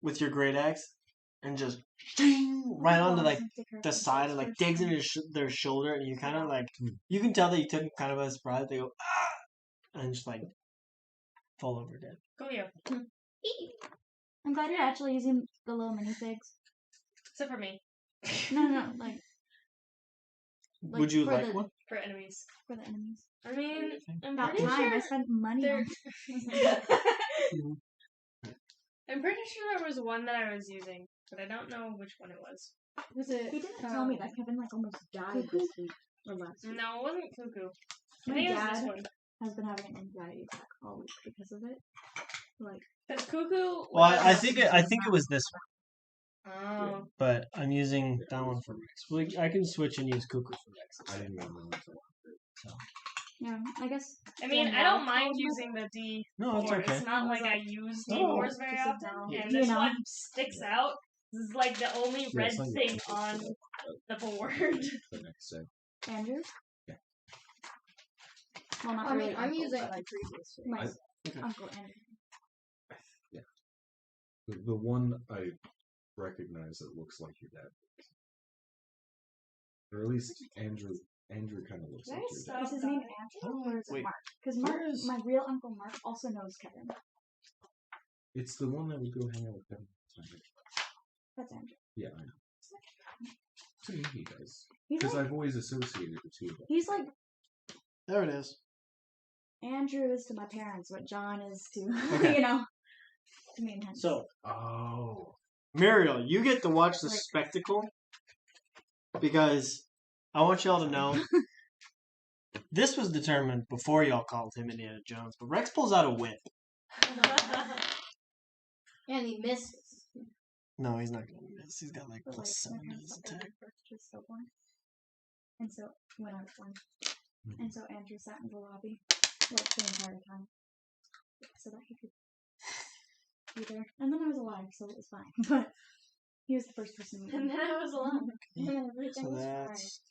with your great axe and just ding, right onto like the side and like digs into their shoulder, and you kind of like you can tell that you took them kind of by surprise. They go and just like fall over dead. Go you. I'm glad you're actually using the little minifigs. Except for me. No, like Would you for like the- one? For enemies. for the enemies. I mean, I'm About pretty time I sure. spent money There- on. I'm pretty sure there was one that I was using, but I don't know which one it was. Was it? He didn't tell me that Kevin like almost died this week or last week. No, it wasn't Cuckoo. I My think it was dad this one. has been having an anxiety attack all week because of it. Like, Because Cuckoo. Well, I think it was this one, Oh. but I'm using that one for Rex. Well, I can switch and use Cuckoo for Rex. I didn't even know until yeah, I guess. I mean, Yeah, I don't no. mind using the D4. No, it's okay. It's not like I use Oh. D4s very Just often, now. and You this know. one sticks out. This is like the only red it's not your thing fault, on but the board. the next day. Andrew? Yeah. Well, not I really mean, I'm uncle, using but my previous. my Okay. Uncle Andrew. The one I recognize that looks like your dad. Or at least Andrew kind of looks Can like I your stop? dad. Is his name Andrew or is it Wait. Mark? Because Mark, Where is- my real uncle Mark also knows Kevin. It's the one that would go hang out with Kevin. That's Andrew. Yeah, I know. To me, he does. He's Because like, I've always associated the two of them. he's like There it is. Andrew is to my parents what John is to, Okay. you know, to me and him. So, Oh. Muriel, you get to watch the Like- spectacle because I want y'all to know this was determined before y'all called him Indiana Jones, but Rex pulls out a whip. And he misses. No, he's not going to miss. He's got like But, plus like, 7 my to his parents attack. thought they were just stillborn. And so when I was born. And so Andrew sat in the lobby like the entire time. So that he could be there. And then I was alive, so it was fine. But he was the first person to meet And me. then I was alone. And then everything So was fine. that's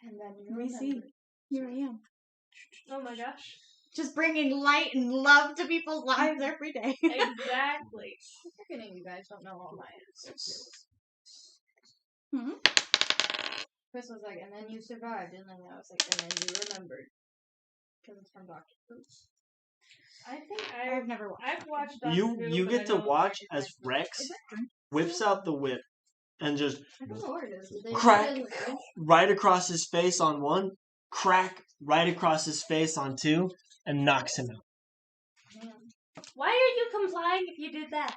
And then you We see. remembered. Here I am. Oh my gosh. Just bringing light and love to people's lives every day. Exactly. I'm forgetting you guys don't know all my answers. Hmm? Chris was like, and then you survived, and then I was like, and then you remembered. Because it's from Dr. Who's. I think I've never watched. I've watched Doctor you. Who, You but get I to don't watch like as Rex Is that drink? whips out the whip and just I don't know where it is. Did they Crack. put it in the fridge? right across his face on one, crack right across his face on two, and knocks him out. Damn. Why are you complying if you did that?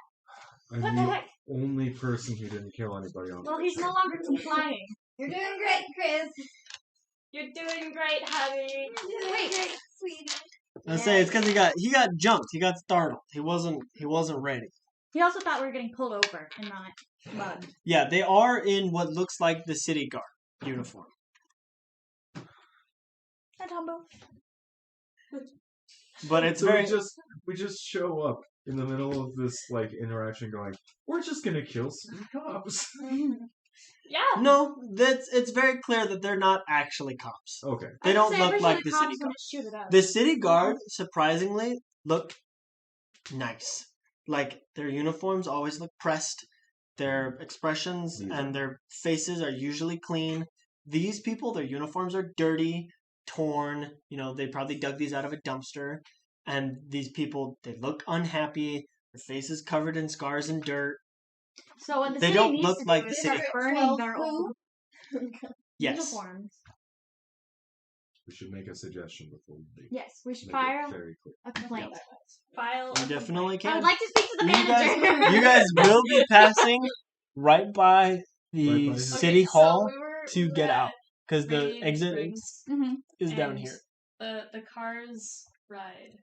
I'm What the the heck? only person who didn't kill anybody on Well, the he's no longer complying. You're doing great, Chris. You're doing great, honey. You're doing great, sweetie. I say it's because he got jumped. He got startled. He wasn't ready. He also thought we were getting pulled over and not mugged. Yeah, they are in what looks like the city guard uniform. Hi, Tombo. But it's So very we just show up in the middle of this like interaction, going, "We're just gonna kill some cops." Yeah. no. It's very clear that they're not actually cops. Okay. They don't look every like the the cops city when guard. it shoot it up. The city guard surprisingly look nice. Like their uniforms always look pressed. Their expressions and their faces are usually clean. These people, their uniforms are dirty, torn. You know, they probably dug these out of a dumpster. And these people, they look unhappy. Their faces covered in scars and dirt. So what the They city don't needs look to like do the is city start guard. burning their old Yes. uniforms. We should make a suggestion before we leave. Yes, we should Make it fire very clear. a complaint. File. You definitely I can. would like to speak to the You manager. you guys will be passing right by the Right by his- city so hall we were to get at out. Because the Radiant exit Springs, Mm-hmm. is down and here. The car's ride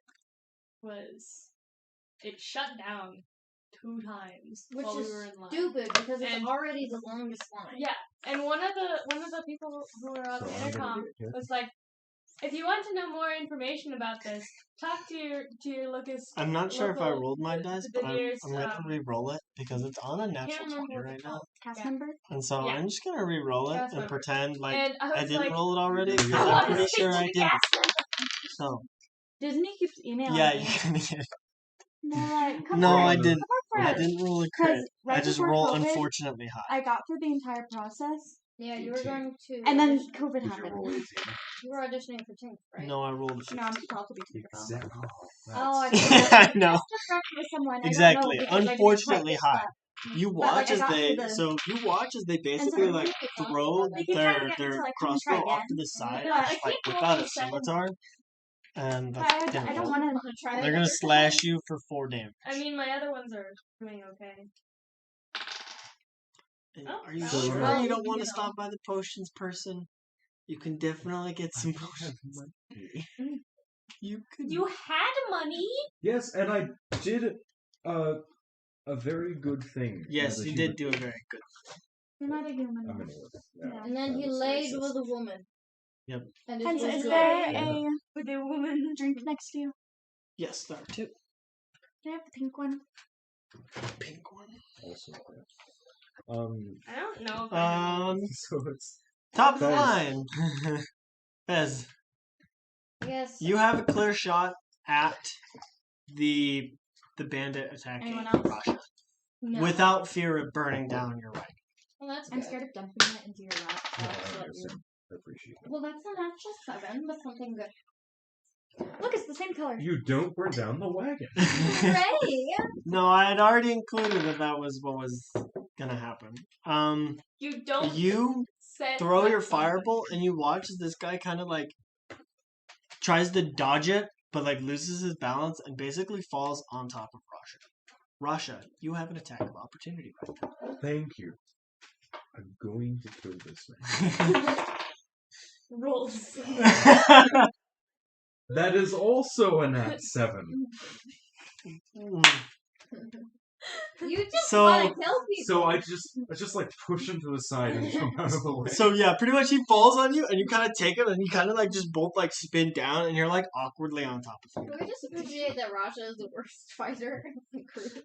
was it shut down 2 times Which while is we were in line. stupid because it's And- already the longest line. Yeah, and one of the people who were on So the I'm gonna intercom do it here. was like, "If you want to know more information about this, talk to your locus." I'm not sure if I local- rolled my dice, the but I'm nearest, going to re-roll it because it's on a natural remember 20 what right it's now. called. Cast Yeah. member? And so Yeah. I'm just going to re-roll it Cast and member. pretend like And I I was didn't like, roll it already I because I I'm want to pretty speak sure to I the did. cast. So, Disney keeps emailing yeah, me. you can get it. They're like, come No, on, I didn't. come on, I friend. didn't roll a crit. Because right I just before roll COVID, unfortunately high. I got through the entire process, Yeah, you were going to. and then audition- COVID Did you happened. roll 18? You were auditioning for Tink, right? No, I rolled a No, 15. I'm just also be Tinkerbell. Exactly. Oh, I That's- I know. just with someone. I Exactly. Don't know because I didn't Unfortunately quite get high. that. You But, watch like, I as got they to the- so you watch as they basically sorry, like throw They keep trying to their get me to, their like, come and try crossbow off again. to the side, They're like, I like think without a only 7. scimitar, and But that's I gonna don't roll. want to try. They're gonna slash you for 4 damage. I mean, my other ones are doing okay. Oh, Are you that was sure good. you don't want You to know. stop by the potions person? You can definitely get some potions. You could. You had money. Yes, and I did a very good thing. Yes, as a you human. did do a very good. You're not a human. I'm an orc. Yeah. And then he That was laid racist. with a woman. Yep. And And it was is good. there Yeah. a with a woman drink next to you? Yes, there are 2. Can I have the pink one? Pink one. Also, yeah. I don't know if I So it's Top Fez. line. Fez, Yes. you have a clear shot at the bandit attacking Anyone else? Russia No. without fear of burning down your wagon. Well, that's I'm good. scared of dumping it into your lap. no, That's I what understand. I appreciate that. Well, that's a natural 7, but something good. Look, it's the same color. You don't burn down the wagon. Hooray! No, I had already included that was what was gonna happen. You don't You set throw up your something. firebolt and you watch as this guy kind of like tries to dodge it, but like loses his balance and basically falls on top of Russia. Russia, you have an attack of opportunity right now. Thank you. I'm going to kill this man. Rolls. That is also a nat 7. You just So- want to kill people. So I just like push him to the side and jump out of the way. So yeah, pretty much he falls on you, and you kind of take him, and you kind of like just both like spin down, and you're like awkwardly on top of him. Can we just appreciate that Rasha is the worst fighter in the group?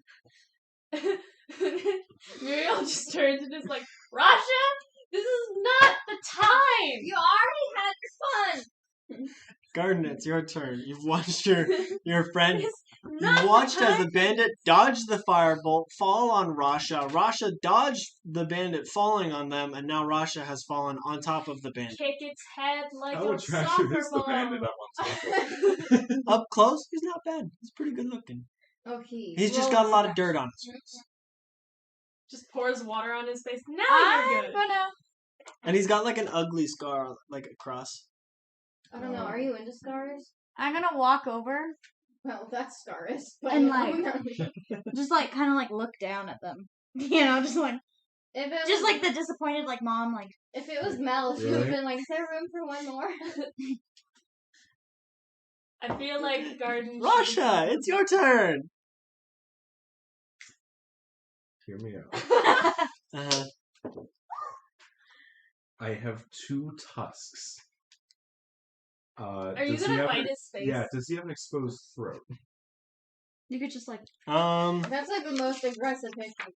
Muriel just turns and is like, Rasha, this is not the time. You already had your fun. Garden, it's your turn. You've watched your friend. Not You the watched as time. the bandit dodge the firebolt, fall on Rasha. Rasha dodged the bandit falling on them, and now Rasha has fallen on top of the bandit. Kick its head like How a attractive soccer is the ball. bandit up on top? Up close, he's not bad. He's pretty good looking. Okay. He's just got a lot of dirt on his face. Just pours water on his face. Now I'm you're good. gonna. And he's got like an ugly scar, like across. I don't know. Are you into scars? I'm gonna walk over, Well, that's scars. But And, no, like- no. just like kind of like look down at them. You know, just like If the disappointed like mom, like if it was Mel, she would have Really? been like, "Is there room for one more?" I feel like Garden. Rasha, it's your turn. Hear me out. Uh-huh. I have 2 tusks. Are you does he gonna have bite an- his face? Yeah, does he have an exposed throat? you could just like That's like the most aggressive hickey.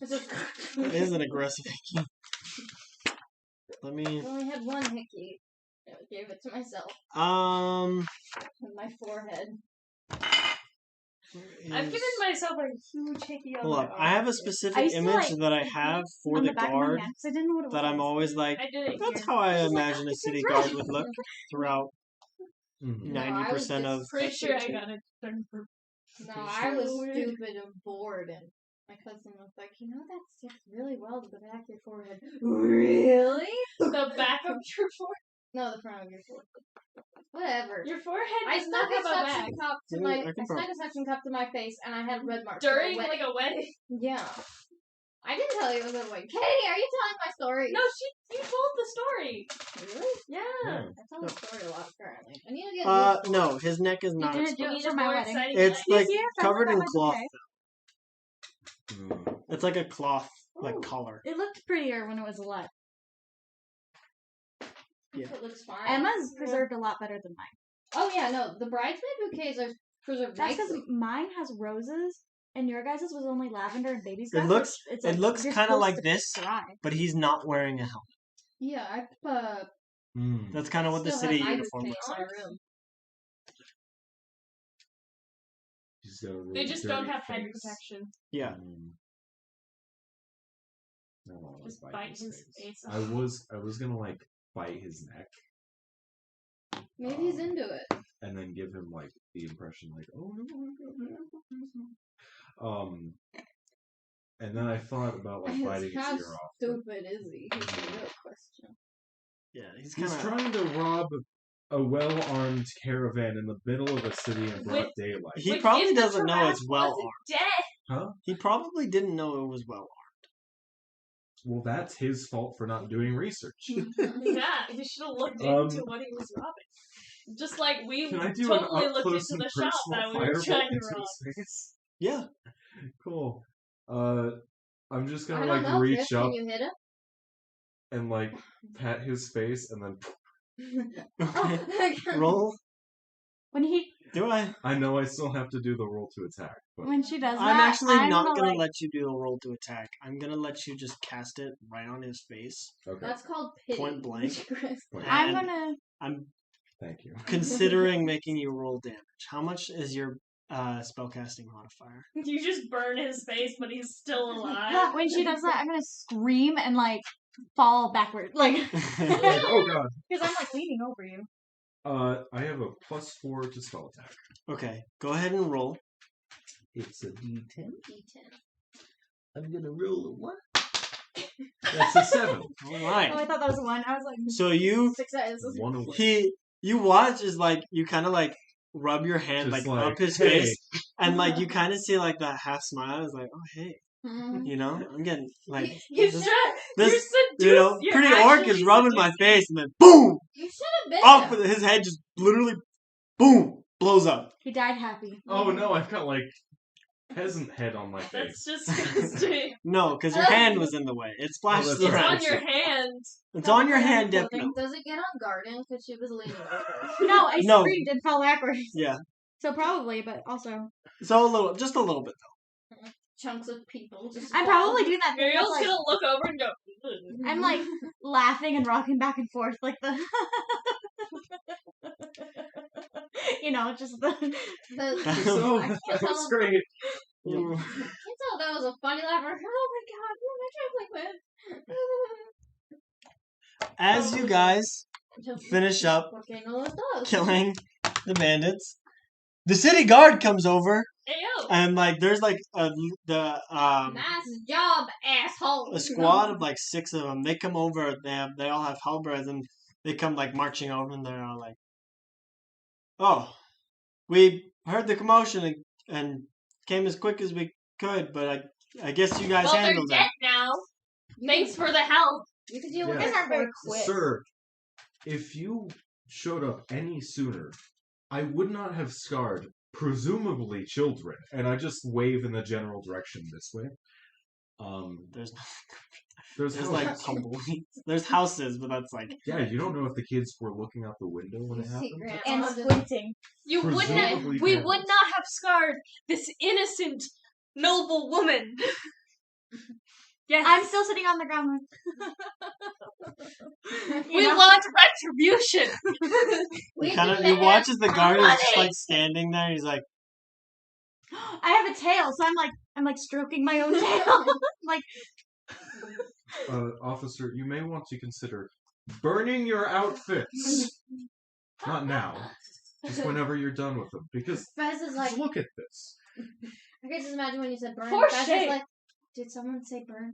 It's just. It is an aggressive. Let me. I only had one hickey. I gave it to myself with my forehead. I've given myself a huge hickey on Hold my up. arm. I have a I specific used to, image like, that I have for on the the back of my guard neck, 'cause I didn't know what it that I'm was. always like, I did it that's here. how I Just like, imagine a it's city right. guard would look throughout Mhm. No, I was 90% of. just Pretty sure I got it turned for. No, I was Weird. stupid and bored, and my cousin was like, that sticks really well to the back of your forehead. Really? The back of your forehead. No, the front of your forehead. Whatever. Your forehead I does not stuck a have a back. suction cup to Yeah, my. I I can stuck a suction cup to my face, and I had red marks. During from a like a wedding. Yeah. I didn't tell you it was a wedding. Katie, are you telling my story? No, you told the story. Really? Yeah. Yeah. I tell the story a lot apparently. I need to get. a new No, his neck is You not. didn't do You it need for a my more wedding. exciting It's life. like This year, covered in that was cloth. okay. Mm. It's like a cloth, like Ooh. collar. It looked prettier when it was alive. Yeah. It looks fine. Emma's preserved a lot better than mine. Oh yeah, no, the bridesmaid bouquets are preserved That's because nicely. mine has roses, and your guys' was only lavender and baby's It breath. looks- It's it like, looks you're kinda supposed like to this. cry. But he's not wearing a helmet. Yeah, I Mm. That's kind of what the still city have my uniform bouquet looks in like. my room. He's got a really They just don't dirty have head face. protection. Yeah. Mm. I don't wanna Just bite bite his his face. face I was gonna like bite his neck Maybe he's into it. and then give him like the impression like, oh no. And then I thought about like biting his How ear off. stupid is he? Is the real question. Yeah, he's He's kind of. trying to rob a well-armed caravan in the middle of a city in broad With- daylight. He Like, probably if the doesn't know giraffe it's well wasn't armed. Dead. He probably didn't know it was well Well, that's his fault for not doing research. Yeah, he should have looked Um, into what he was robbing. Just like we Can I do totally an up looked close into and the shop personal that we were firebolt trying to into rob. his face? Yeah. Cool. I'm just I gonna don't like know, reach Chris, up can you hit him? and like pat his face and then Roll. When he Do I? I know I still have to do the roll to attack, but when she does I'm that, actually I'm not gonna like, let you do a roll to attack. I'm gonna let you just cast it right on his face. okay. That's called pity. Point blank. Chris. Point I'm And gonna. I'm Thank you. considering making you roll damage. How much is your spellcasting modifier? You just burn his face, but he's still alive. When she does that, I'm gonna scream and like fall backward, like Like, oh god. because I'm like leaning over you. I have a +4 to spell attack. Okay, go ahead and roll. It's a D10. D10. I'm gonna roll a 1. That's a 7. All Oh, I right. thought that was one. I was like, So you Success. 1 away. you watch is like you kind of like rub your hand Just like like, up his hey. face, and like you kind of see like that half smile. Is like, oh hey, Mhm. you know, I'm getting like You this, should. this You're seduced. you know, You're pretty orc actually is rubbing my seducing. face, and then boom, You should have been. off there. with his head just literally boom blows up. he died happy. Oh no, I've got like peasant head on my face. That's disgusting. No, because your hand was in the way. It splashed that's the It's right. around. on your hand. It's on your hand, Dip. No. Does it get on Garden? Because she was leaning over. No, I No. screamed and fell backwards. Yeah. So probably, but also. So just a little bit Chunks of people just I'm fall. probably doing that thing. Ariel's Like, gonna look over and go. I'm like laughing and rocking back and forth like the. You know, just the. So, I can't that's tell. great. I can't tell if that was a funny laugh or oh my god, who am I traveling with? As you guys finish up Okay, no, it does. killing the bandits, the city guard comes over Ayo. and like there's like Nice job, asshole. a squad of like 6 of them. They come over. They all have halberds and they come like marching over and they're all like, "Oh, we heard the commotion and came as quick as we could, but I guess you guys Well, they're handled dead it." now. Thanks for the help. You could deal with Yeah. this aren't very very quick. Sir, if you showed up any sooner, I would not have scarred, presumably, children. And I just wave in the general direction this way. There's There's like houses. tumbleweeds. There's houses, but that's like Yeah, you don't know if the kids were looking out the window when it happened. Secret. And squinting. You would not. Presumably We parents. would not have scarred this innocent, noble woman. Yes. I'm still sitting on the ground. We want retribution. you watch as the guard is just like standing there. He's like, I have a tail, so I'm like stroking my own tail. Like Officer, you may want to consider burning your outfits. Not now. Just whenever you're done with them. Because Fez is like, just look at this. I can just imagine when you said burn. For Fez shame. is like, did someone say burn?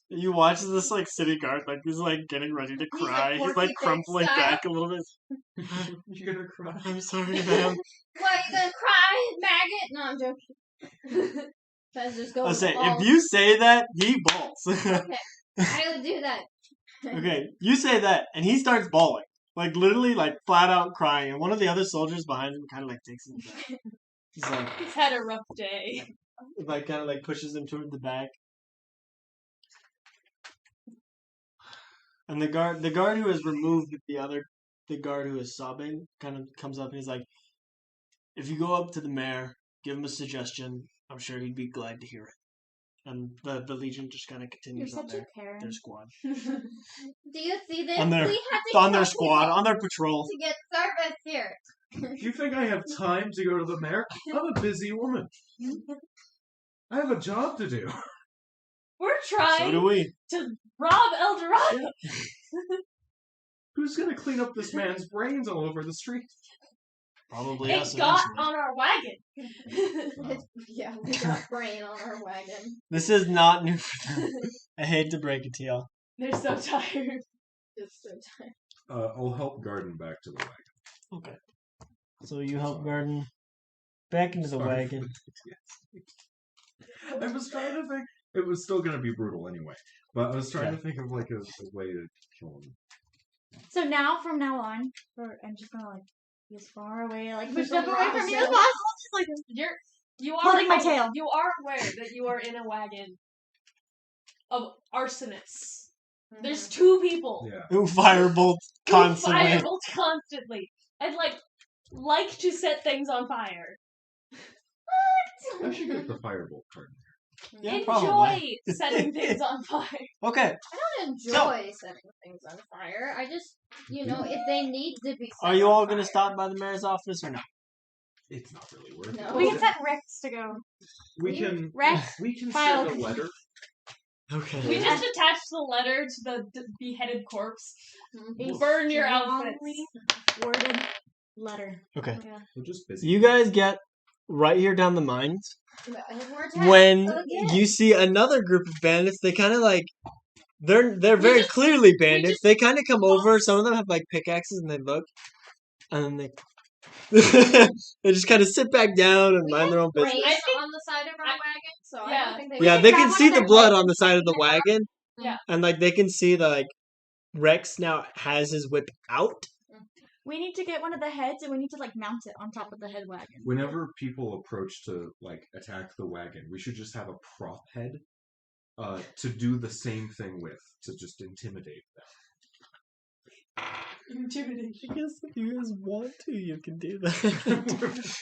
you watch as this like city guard like he's like getting ready to He's like cry. He's Porky like Pig crumpling style. back a little bit. You're gonna cry. I'm sorry, ma'am. What, you gonna cry, maggot? No, I'm joking. Fez just goes I'll say balls. if you say that, he balls. Okay, I would do that. Okay, you say that, and he starts bawling, like literally, like flat out crying. And one of the other soldiers behind him kind of like takes him back. He's like, He's had a rough day. kind of like pushes him toward the back. And the guard who has removed the guard who is sobbing, kind of comes up and he's like, "If you go up to the mayor, give him a suggestion. I'm sure he'd be glad to hear it." And the Legion just kind of you're continues on such a Karen. their squad, Do you see this? On their- we had to on their kill squad, people on their patrol. to get service here. You think I have time to go to the mayor? I'm a busy woman. I have a job to do. We're So trying do we. to rob El Dorado. Who's gonna clean up this man's brains all over the street? Probably It us got eventually. on our wagon. Yeah, we got brain on our wagon. This is not new for them. I hate to break it to y'all. They're so tired. It's so tired. I'll help Garden back to the wagon. Okay. So you help Garden back into the Sorry. wagon. I was trying to think. It was still gonna be brutal anyway, but I was trying to think of like a way to kill him. So now, from now on, I'm just gonna like be as far away, like push From up away from you as Rousseau. possible. Just like You are Holding my tail. You are aware that you are in a wagon of arsonists. There's two people Yeah. Who firebolt who constantly. firebolt constantly and like to set things on fire. I should get the firebolt card. Yeah, Enjoy probably. setting things on fire. Okay. I don't enjoy setting things on fire. I just, if they need to be set Are you on all going to fire. stop by the mayor's office or no? It's not really worth No. it. we can set Rex to go. We can. Rex, We can file. send a letter. Okay. We just attach the letter to the beheaded corpse. Mhm. Burn your outfits. Worded letter. Okay. We're just busy. You guys get right here down the mines. We're attacked When again. you see another group of bandits, they kind of like they're very clearly bandits. just- They kind of come over. Some of them have like pickaxes, and they look, and then they they just kind of sit back down and mind their own business. Brains I think- on the side of our wagon, so I Yeah. don't think they Yeah, should they grab can one see of the their blood legs on the side of the and then- wagon. Yeah. And like they can see the like Rex now has his whip out. We need to get one of the heads and we need to like mount it on top of the head wagon. Whenever people approach to like attack the wagon, we should just have a prop head to do the same thing with, to just intimidate them. Intimidation. I guess if you guys want to, you can do that.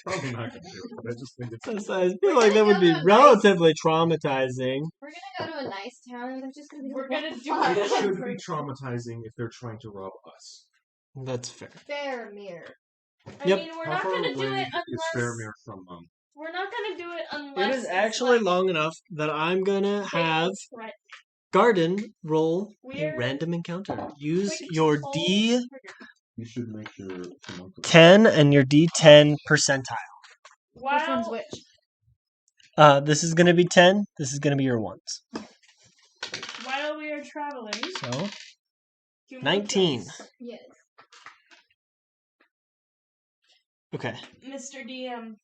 Probably not gonna do it. I just think it's. I feel like that would be relatively traumatizing. We're gonna go to a nice town and they're just gonna be We're like, gonna "What do the fuck?" It should be traumatizing if they're trying to rob us. That's fair. Fair mirror. I Yep. mean, we're How not far gonna do away it is unless Fairmere from we're not gonna do it It unless is it's actually like long enough that I'm gonna quick have threat. Garden roll a We're random encounter. Use quick to your pull D10 trigger. You should make your. and your D10 percentile. Which one's While which? This is gonna be 10. This is gonna be your ones. while we are traveling, So you 19. Yes. okay. Mr. DM.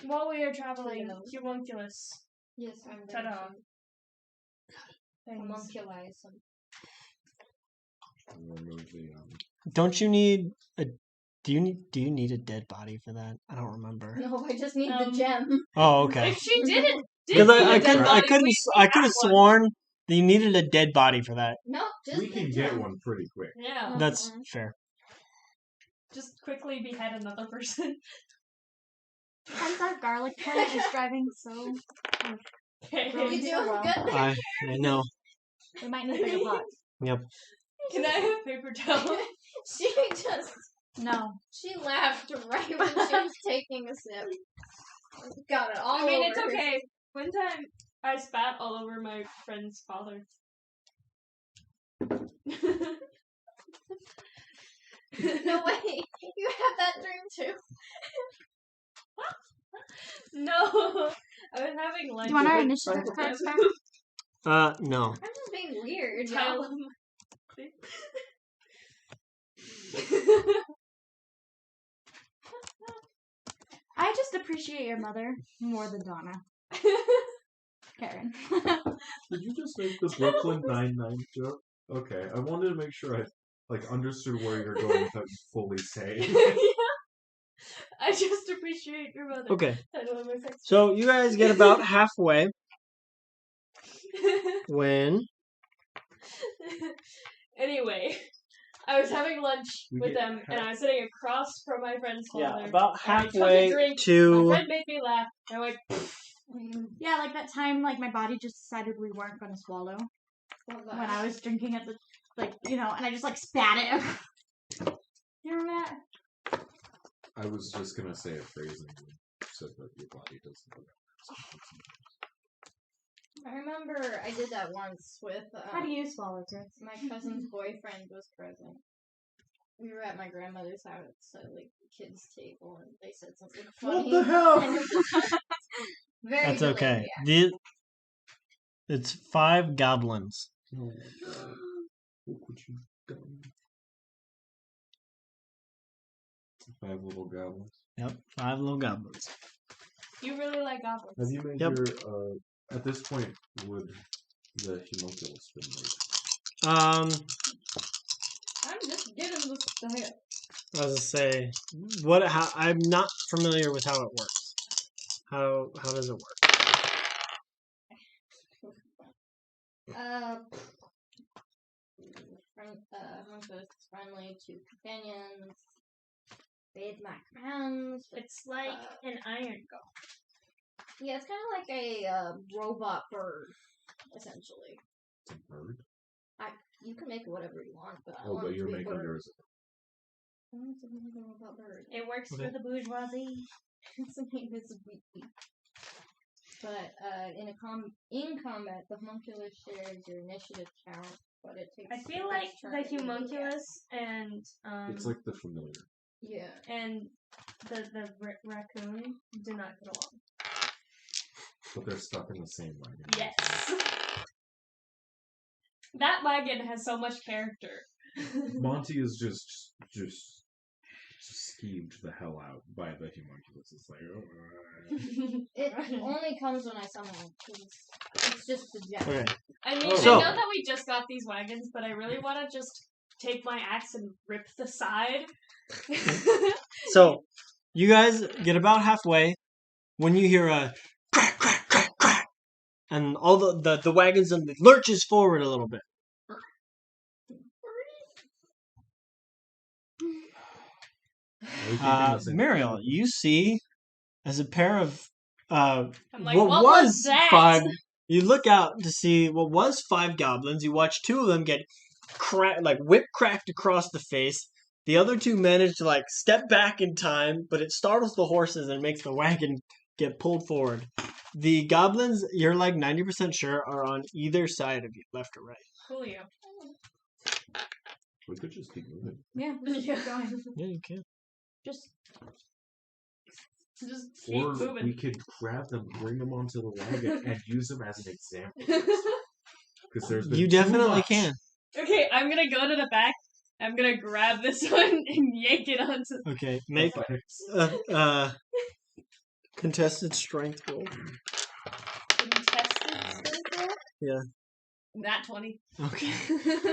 While we are traveling, Hello. Homunculus. Yes, I'm Ta-da. Things. Homunculi some. Remove the. Don't you need a? Do you need a dead body for that? I don't remember. No, I just need the Um, gem. Oh, okay. If she didn't, Because I need a dead body, could have have one. sworn that you needed a dead body for that. No, just We the can gem. get one pretty quick. Yeah, That's fair. just quickly behead another person. Sometimes our garlic plant is driving so. Okay. Really? You So doing well. good? I know. We might need bigger pots. Yep. Can I have paper towel? She just No. she laughed right when she was taking a sip. Got it all I mean, over it's her. okay. One time, I spat all over my friend's father. No way, you have that dream too. No, I was having lunch. Do you want our with initiative my cards back? No. I'm just being weird. Tile y'all. I just appreciate your mother more than Donna. Karen. Did you just make the Brooklyn Nine-Nine joke? Okay, I wanted to make sure I understood where you're going without you fully saying. Yeah. I just appreciate your mother. Okay. Title of my sex. So you guys get about halfway when Anyway, I was having lunch We with get them, and I was sitting across from my friend's father. about and I took a halfway drink. My to friend made me laugh. And I went, Yeah, like that time, like my body just decided we weren't gonna swallow when I was drinking at the, like, you know, and I just like spat it. You remember that? I was just gonna say a phrase and you said that your body doesn't go I remember I did that once with How do you swallow, Chris? my cousin's boyfriend was present. We were at my grandmother's house at like the kids' table, and they said something funny. What the hell? And it was very that's delayed okay. reaction. It's 5 goblins. Oh my god. Look what you've done. 5 little goblins. Yep, 5 little goblins. you really like goblins. Have you made Yep. your, at this point, would the homunculus been made? I'm just giving this the hit. I was gonna say how I'm not familiar with how it works. How does it work? Homunculus is friendly to companions. Bathe my commands. It's like an iron golem. Yeah, it's kind of like a robot bird, essentially. It's a bird? You can make it whatever you want, but I Oh, want but it you're to be a making bird. yours. I want it to be a robot bird. It works Okay. for the bourgeoisie. Its name is Wheatley. But in combat, the homunculus shares your initiative count, but it takes. I feel its like turn the to do homunculus and It's like the familiar. Yeah. and the raccoon do not get along. But they're stuck in the same wagon. Yes. That wagon has so much character. Monty is just skeeved the hell out by the homunculus. It's like, oh. It only comes when I summon it, 'cause it's just the gem. Okay. I mean, Oh. So- I know that we just got these wagons, but I really want to just take my axe and rip the side. So, you guys get about halfway when you hear a crack, crack, crack, crack, and all the wagons and lurches forward a little bit. Muriel, you see as a pair of I'm like, what what was was that? 5. You look out to see what was 5 goblins. You watch 2 of them get whip cracked across the face. The other 2 manage to like step back in time, but it startles the horses and makes the wagon get pulled forward. The goblins, you're like 90% sure, are on either side of you, left or right. Coolio. We could just keep moving. Yeah, let's just keep going. Yeah, you can. Just keep Or moving. we could grab them, bring them onto the wagon, and use them as an example. Because there's been You too definitely much. can. Okay, I'm gonna go to the back. I'm gonna grab this one and yank it onto. Okay, make contested strength roll. Contested strength roll? Yeah. Nat 20. Okay.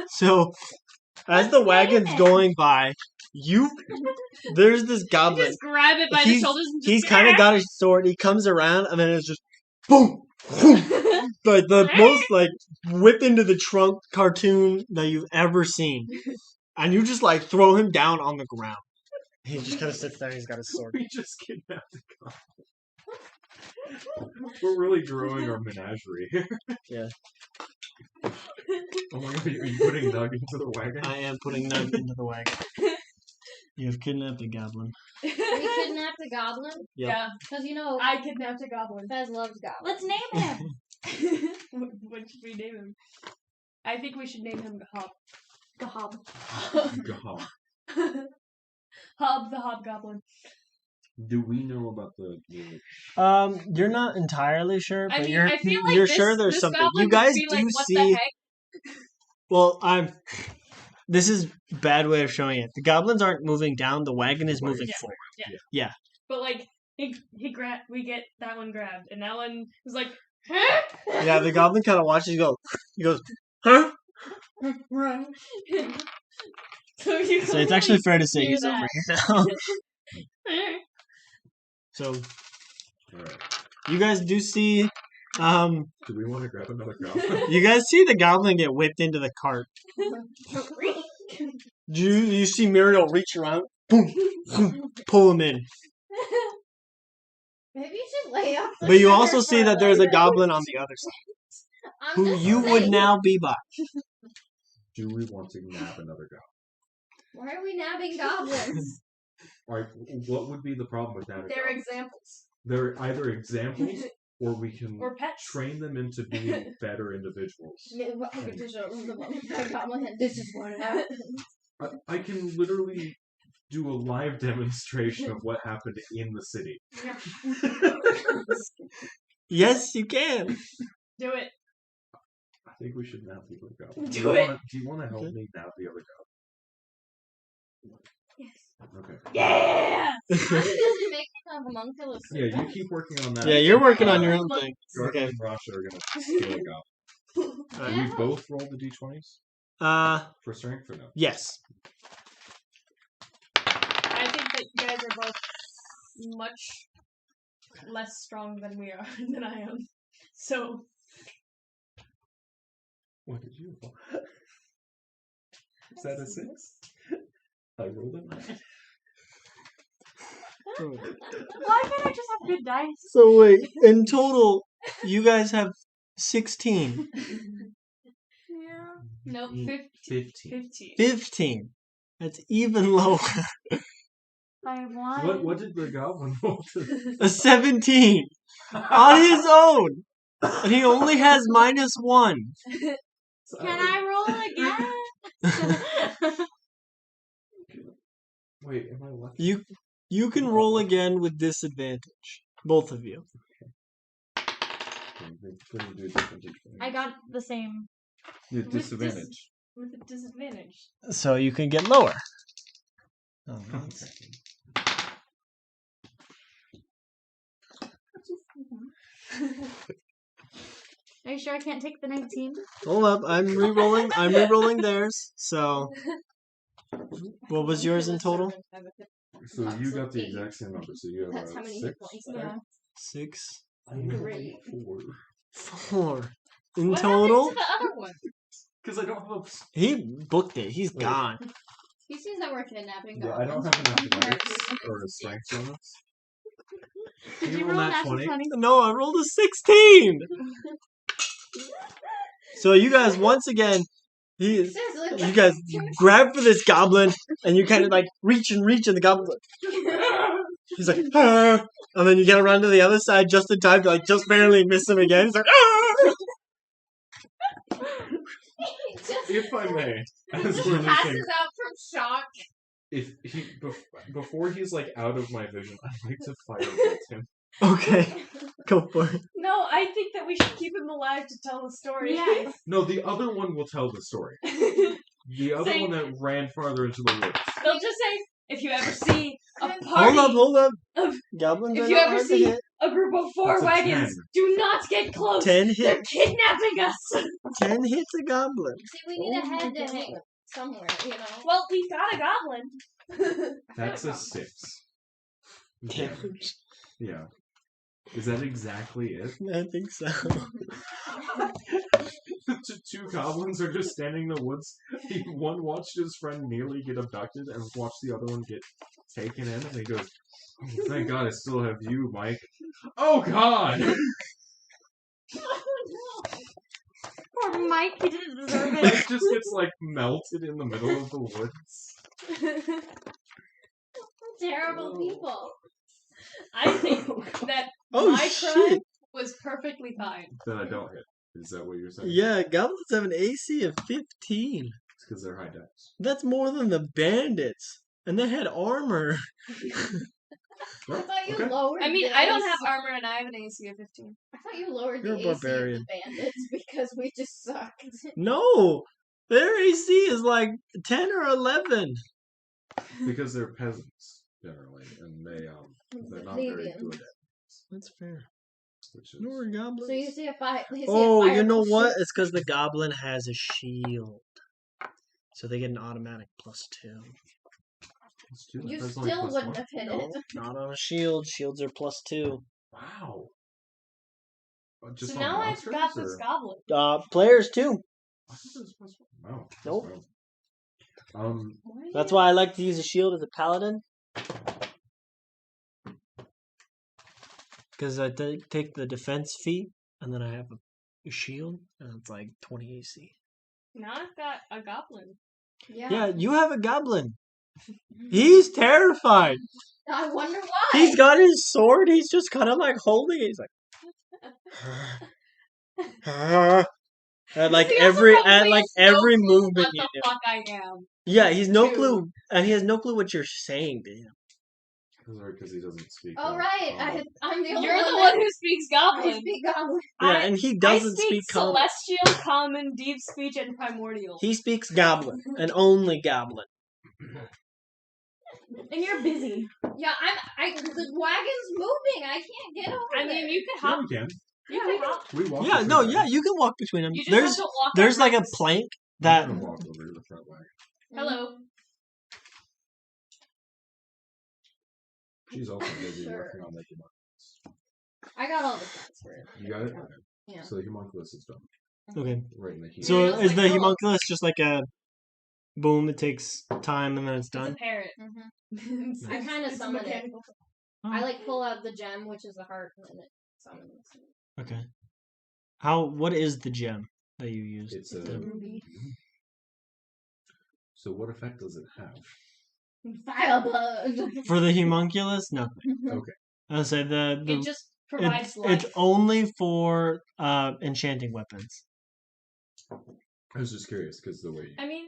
So, as the wagon's going by, there's this goblin. Just grab it by the shoulders and just He's kind of got his sword. He comes around and then it's just boom, boom, like the most like whip into the trunk cartoon that you've ever seen, and you just like throw him down on the ground. He just kind of sits there. He's got his sword. We just kidnapped the goblin. We're really growing our menagerie here. Yeah. Oh my god, are you putting Nug into the wagon? I am putting Nug into the wagon. You have kidnapped a goblin. We kidnapped a goblin? Yep. Yeah. Because, you know, I kidnapped a goblin. Fez loves goblins. let's name him. What should we name him? I think we should name him Hob. Gahob. God. Hob the Hobgoblin. Do we know about the You're not entirely sure, but I mean, you're I feel like you're this, sure there's this something. goblin You guys would be do like, what see. the heck? Well, This is bad way of showing it. The goblins aren't moving down. The wagon is moving forward. Yeah. But like we get that one grabbed, and that one was like, Yeah, the goblin kind of watches you go. He goes, huh? So it's actually fair to say hear he's that. over here now. So, Alright. you guys do see, Do we want to grab another goblin? you guys see the goblin get whipped into the cart. You see Muriel reach around, boom, boom, pull him in. Maybe you should lay off the But you also sugar see for that there's a later. goblin on the other side, I'm who just you would saying. now be by. Do we want to nab another goblin? Why are we nabbing goblins? Alright, what would be the problem with nabbing They're goblins? examples. They're either examples, or we can Or pets. train them into being better individuals. This is what happened. I can literally do a live demonstration of what happened in the city. Yes, you can. Do it. I think we should nab the other goblin. Do it. Do you want to help me nab the other goblin? Yes. Okay. Yeah. I'm just making a homunculus. Yeah, you keep working on that. Yeah, you're working on your own thing. Jordan Okay. and Rasha are gonna steal a goblin. Do we both roll the d20s for strength or no? Yes. I think that you guys are both much less strong than we are than I am. So What did you roll? Is that a 6? I rolled a 9. Why can't I just have good dice? So wait, in total, you guys have 16. Yeah. no, 15. 15. That's even lower. By one. What did the goblin roll to? A 17 on his own, and he only has -1. Can I roll again? Wait, am I lucky? You can roll again with disadvantage, both of you. I got the same. With disadvantage. With a disadvantage. So you can get lower. Oh, Are you sure I can't take the 19? hold up, I'm re-rolling theirs. So What was yours in total? So you got the exact same number. So you have That's how many 6. hit points. right? Yeah. 6, Great. 4. 4 in What total. happened to the other one? Because I don't have a. He booked it. He's Wait. gone. Species that were kidnapping Yeah, I don't goblins. have enough athletics or a strength bonus. Did You you roll roll that that 20? 20? No, I rolled a 16. So you guys, once again, Seriously, you guys grab for this goblin, and you kind of like reach, and the goblin. He's like, ah! And then you get around to the other side just in time to like just barely miss him again. He's like, ah! If I may, as just we're passes making, out from shock. if he before he's like out of my vision, I'd like to firebolt him. Okay, go for it. No, I think that we should keep him alive to tell the story. Yes. No, the other one will tell the story. The other Say- one that ran farther into the woods. They'll just say, if you ever see a party, Hold up. of- Goblins if are you not ever hard see to hit. a group of 4 That's a wagons, 10. do not get close. 10 They're hits. kidnapping us. 10 hits a goblin. See, we need a head to hang somewhere, you know. Well, we've got a goblin. That's a 6. Okay. Damage. Yeah. Is that exactly it? I think so. Two goblins are just standing in the woods. One watched his friend nearly get abducted and watched the other one get taken in. And he goes, oh, thank God I still have you, Mike. Oh, God! Poor Mike, he didn't deserve it. Mike just gets, like, melted in the middle of the woods. Terrible people. I think that Oh, my shit. crime was perfectly fine. Then I don't hit. Is that what you're saying? Yeah, goblins have an AC of 15. It's because they're high dex. That's more than the bandits. And they had armor. I thought you Okay. lowered. I mean, the I don't AC. have armor and I have an AC of 15. I thought you lowered You're a the AC of barbarian. the bandits because we just sucked. No! Their AC is like 10 or 11. Because they're peasants, generally. And they're not very Plebeians. good at it. That's fair. Which is... No, we're goblins. So you see a fire. Oh, you know what? It's because the goblin has a shield. So they get an automatic +2. It's two, You that's only still plus wouldn't one. have hit No, it. not on a shield. Shields are +2. Wow. Just So on now I've monsters, got this or- goblin. Players too. I thought it was plus one. No. just Nope. no. That's why I like to use a shield as a paladin. Because I take the defense feat, and then I have a shield, and it's like 20 AC. Now I've got a goblin. Yeah, you have a goblin. He's terrified. I wonder why. He's got his sword. He's just kind of like holding it. He's like, at like He also every probably has no every clue movement What you the do. fuck I am? Yeah, he's no Two. clue, and he has no clue what you're saying to him. Because he doesn't speak. Oh right, I'm the only You're one the that one who speaks I goblin. speak goblin. Yeah, I- and he I doesn't speak speak common. celestial, common, deep speech, and primordial. He speaks goblin, and only goblin. And you're busy. Yeah, the wagon's moving. I can't get over I mean, you could hop. Yeah, we can. You could hop. We walk. Yeah, between no, them. yeah, you can walk between them. You just There's have to walk. there's on like a rocks. plank I'm that gonna walk over to the front wagon. Hello. She's also busy Sure. working on the homunculus. I got all the stats for it. You got it? Okay. Yeah. So the homunculus is done. okay. Right in the heat. So Yeah, is it's the like, homunculus just like a boom? It takes time and then it's It's a done. parrot. Mm-hmm. I kind of It's summon it. mechanical. I like pull out the gem, which is the heart, and it summons. Okay. What is the gem that you used? It's a. The- Ruby. So what effect does it have? Firebug. For the homunculus, nothing. Okay. I say It just provides it's life. only for enchanting weapons. I was just curious because the way. You I mean,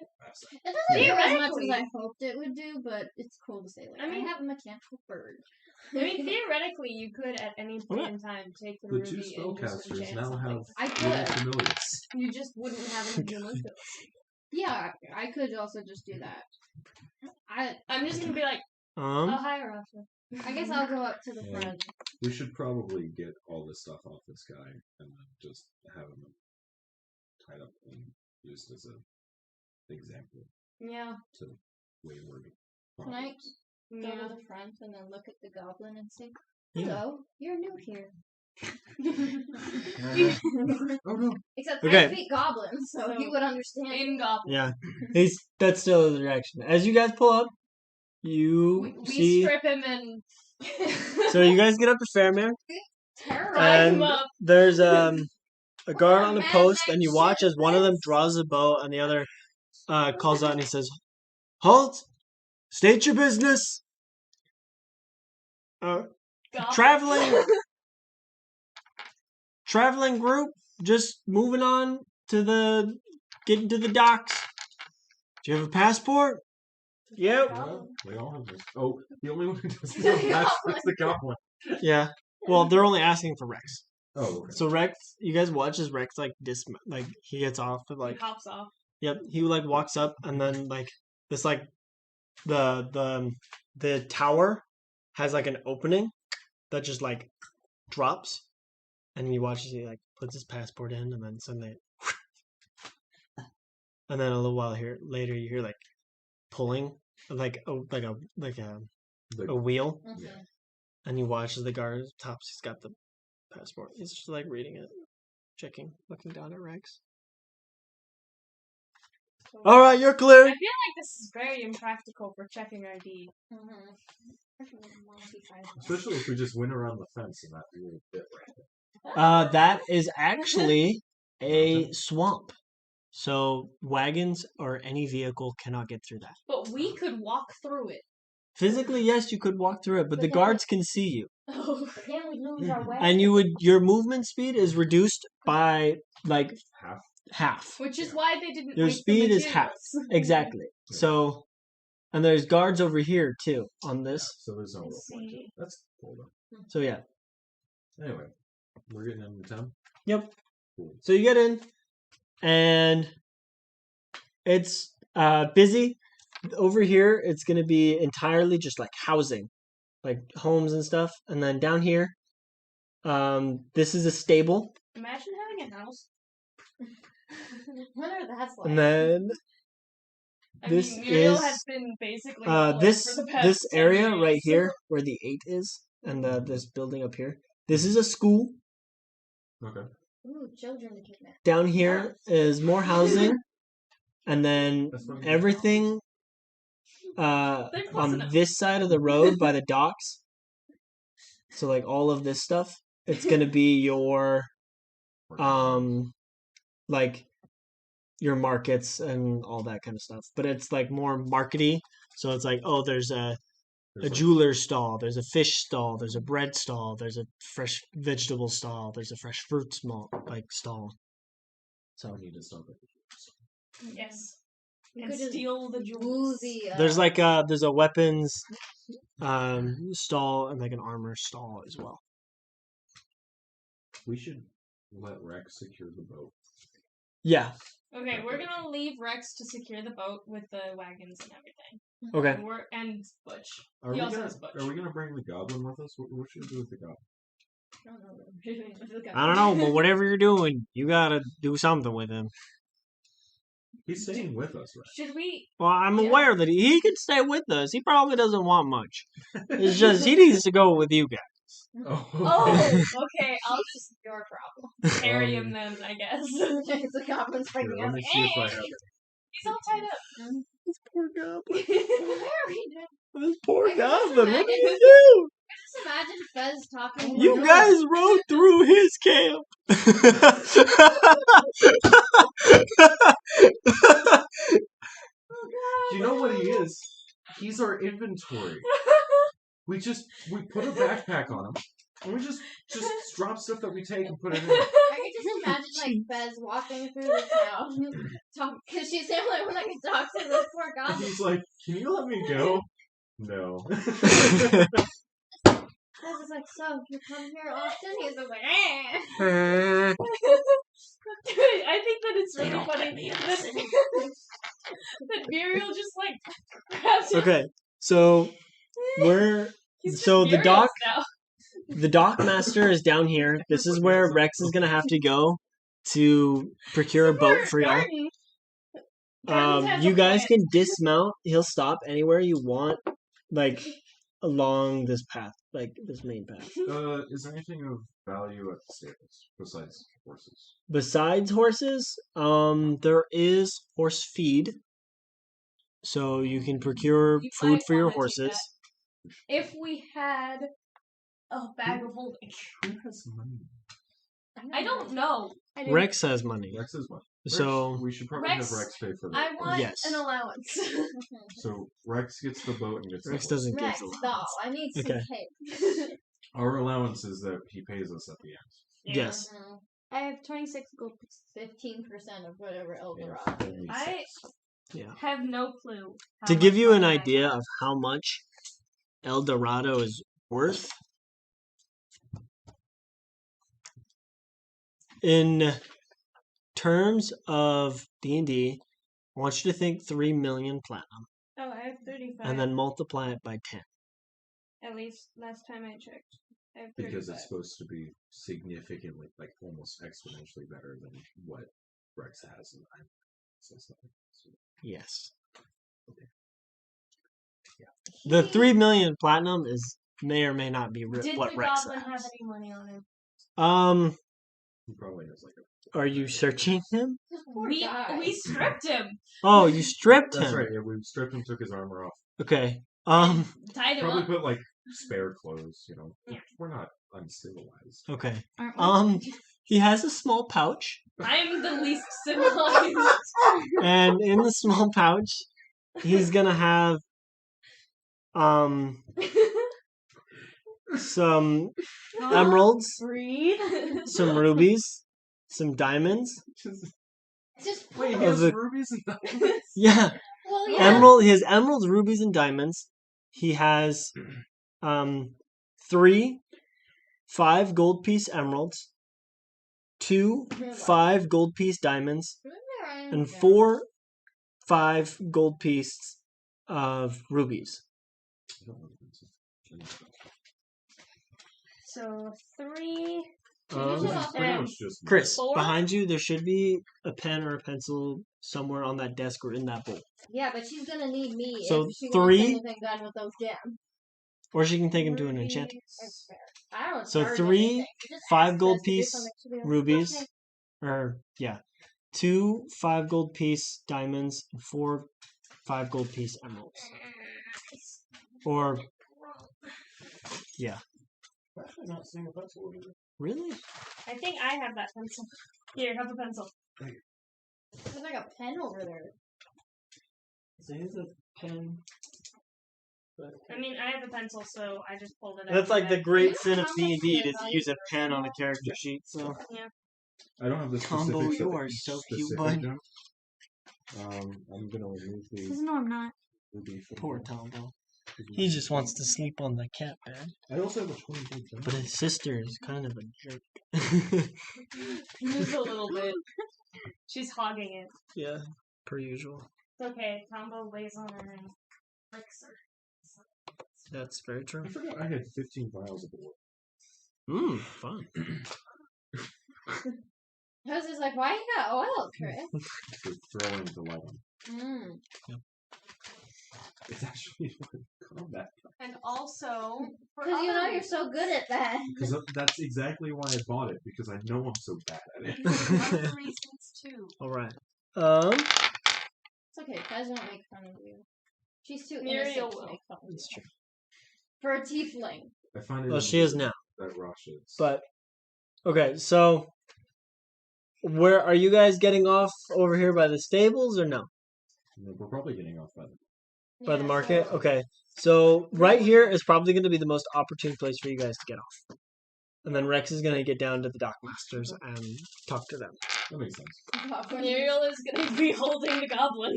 It doesn't do as much as Theoretically- I hoped it would do, but it's cool to say. Like, I mean- I have a mechanical bird. theoretically, you could at any point Okay. in time take the the ruby two and just spellcasters enchant now something. have I little could. familiars. You just wouldn't have any homunculus. Yeah, I could also just do that. I'm just gonna be like, oh hi, Rafa. I guess I'll go up to the Yeah. front. We should probably get all this stuff off this guy and then just have him tied up and used as an example Yeah. to wayward. Can I go Yeah. to the front and then look at the goblin and say, Yeah. "Hello, you're new here." Oh no! Except Okay. I speak goblin, so he would understand. In goblin. Yeah, that's still the reaction. As you guys pull up, you We see. strip him and So you guys get up to Fairmere, Tie him and up. there's a guard on a Man, post, that and you shit watch as one of them fits. draws a bow, and the other calls out and he says, "Halt! State your business." Goblin. Traveling group, just moving on to getting to the docks. Do you have a passport? Yep. Yeah, they all have this. Oh, the only one who doesn't have that's the goblin. Yeah. Well, they're only asking for Rex. Oh, okay. So Rex, you guys watch as Rex he gets off of He hops off. Yep, he walks up and then this the tower has an opening that just drops, and you watch as he puts his passport in, and then suddenly, and then a little while later you hear pulling a wheel, Yeah. and you watch as the guard tops. He's got the passport. He's just reading it, checking, looking down at Rex. All right, you're clear. I feel like this is very impractical for checking ID. Especially if we just went around the fence and that really bit right. That is actually a swamp. So wagons or any vehicle cannot get through that. But we could walk through it. Physically, yes, you could walk through it, but the guards can see you. Can we lose our way? And your movement speed is reduced by half. Which is why they didn't Your make speed the is half. materials. Exactly. So, and there's guards over here too on this. So there's no Let's point to see. it. That's cool though. So yeah. Anyway, we're getting into town. Yep. Cool. So you get in, and it's busy. Over here, it's going to be entirely just housing, homes and stuff. And then down here, this is a stable. Imagine having a house. Wonder what that's like. And then this Muriel is has been basically homeless this for the past this 10 area years. right here where the 8 is, and this building up here. This is a school. Okay. Ooh, children to kidnap. Down here is more housing, and then That's what I'm everything They're close on enough. this side of the road by the docks. So all of this stuff, it's gonna be your your markets and all that kind of stuff. But it's more markety. So it's there's a jeweler's stall, there's a fish stall, there's a bread stall, there's a fresh vegetable stall, there's a fresh fruit stall. So I need to stop it. Yes. We And could just steal the Ooh, jewels. the, there's a weapons stall and an armor stall as well. We should let Rex secure the boat. Yeah. Okay, we're gonna leave Rex to secure the boat with the wagons and everything. Okay. And Butch. Are He we also gonna has Butch. Are we gonna bring the goblin with us? What should we do with the goblin? I don't know what we're doing with the guy. I don't know, but whatever you're doing, you gotta do something with him. He's staying with us, right? Should we? Well, I'm Yeah. aware that he can stay with us. He probably doesn't want much. It's just he needs to go with you guys. Oh. Oh, okay. I'll It's your problem. carry him then, I guess. It's a goblin's Here, fighting let us. me see if I have it. He's all tied up. This poor goblin. Where are we doing? This poor I can just goblin. What do imagine- you do? Just imagine Fez talking. You guys rode through his camp. Do you know what he is? He's our inventory. We put a backpack on him, and we just drop stuff that we take and put it in. I can just imagine Fez walking through the town, because she's the only one that can talk to this poor And goblin. he's like, "Can you let me go?" No. Fez is like, "So you come here often?" He's just like, "Eh." I think that it's really funny that Muriel just grabs him. Okay, so He's so just the Muriel's dock now. the dock master is down here. This is where Rex is gonna have to go to procure a boat for y'all. Garden. Dragons has You a guys plan. can dismount. He'll stop anywhere you want, like along this path, like this main path. Is there anything of value at the stables besides horses? Besides horses, there is horse feed, so you can procure You food might for your wanna take horses. that. If we had a bag of holding, Who has money? I don't know. I do. Rex has money, Rex has money. Rex, so we should probably Rex- have Rex pay for I that. want Yes. an allowance. So Rex gets the boat and gets Rex the horse. doesn't Rex, give doll, I need some Okay. cake. Our allowance is that he pays us at the end. Yes. I have 26 gold pieces. 15% of whatever El Yeah, Dorado. only I six. Yeah. have no clue. how To give much you an money I idea have. of how much El Dorado is worth, in terms of D&D, I want you to think 3 million platinum, Oh, I have 35. and then multiply it by 10. At least last time I checked. I have 35. Because it's supposed to be significantly, like almost exponentially better than what Rex has. And so it's not- so- Yes. The 3 million platinum may or may not be Did what the Rex goblin have has. any money on him? He probably has like a. Are you searching him? Poor We guy. stripped him. Oh, you stripped That's him. right. Yeah, we stripped him, took his armor off. Okay. Tied him Probably up. put like spare clothes. You know, Yeah. we're not uncivilized. Okay. Aren't we? He has a small pouch, I'm the least civilized. and in the small pouch, he's gonna have some emeralds, Breathe. some rubies, some diamonds. Just Wait, Of he has the- rubies and diamonds. Yeah, well, yeah. he has emeralds, rubies, and diamonds. He has 3 5 gold piece emeralds, 2 5 gold piece diamonds, and 4 5 gold pieces of rubies. So 3. It's pretty much just Chris, 4? behind you, there should be a pen or a pencil somewhere on that desk or in that bowl. Yeah, but she's gonna need me So if she 3 wants anything done with those gems. Or she can take him to an enchanting. That's fair. I don't So charge 3 anything. You just 5 ask gold us to do piece something, she'll be like, rubies, "Okay." or yeah, 2 5 gold piece diamonds, and 4 5 gold piece emeralds. Or yeah, Actually, not seeing a pencil over there. really? I think I have that pencil. Here, have a pencil. There's like a pen over there. So here's a pen. I mean, I have a pencil, so I just pulled it out. That's like the great sin of How much D&D do to I use a value pen on a your character sheet. So I don't have the Combo, specifics you of are each so cute, specific bud. gem. I'm gonna remove the No, I'm not. ruby from poor here. Tombo. He just wants to sleep on the cat bed. I also have a 20 gem. But his sister is kind of a jerk. Just a little bit. She's hogging it. Yeah, per usual. It's okay. Tombo lays on her and licks her. That's very true. I forgot I had 15 vials of oil. Fun. Hers is like, why you got oil, Chris? To throw into light on. It's actually combat. And also, for Because you know other you're so good at that. Because that's exactly why I bought it, because I know I'm so bad at it. other reasons too. All right. It's okay, guys won't make fun of you. She's too Muriel innocent to will. make fun of That's you. true. For a tiefling. I find it Well, she is amusing now. that Rosh is. But okay, so where are you guys getting off over here by the stables or no? We're probably getting off by the. By the Yeah, market? so- Okay. So right here is probably going to be the most opportune place for you guys to get off. And then Rex is going to get down to the dockmasters and talk to them. That makes sense. Muriel is going to be holding the goblin.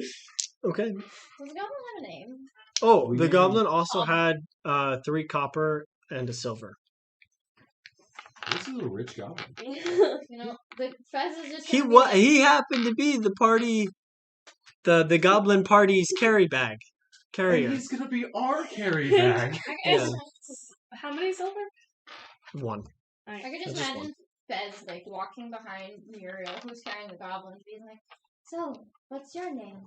Okay. Does the goblin have a name? Oh, We the gave him- goblin also had 3 copper and a silver. This is a rich goblin. You know, the Fez is just. He gonna be like, he happened to be the party, the goblin party's carrier. And he's gonna be our carry bag. Yeah. How many silver? 1. I could just Just imagine Fez like walking behind Muriel, who's carrying the goblin, being like, So, what's your name?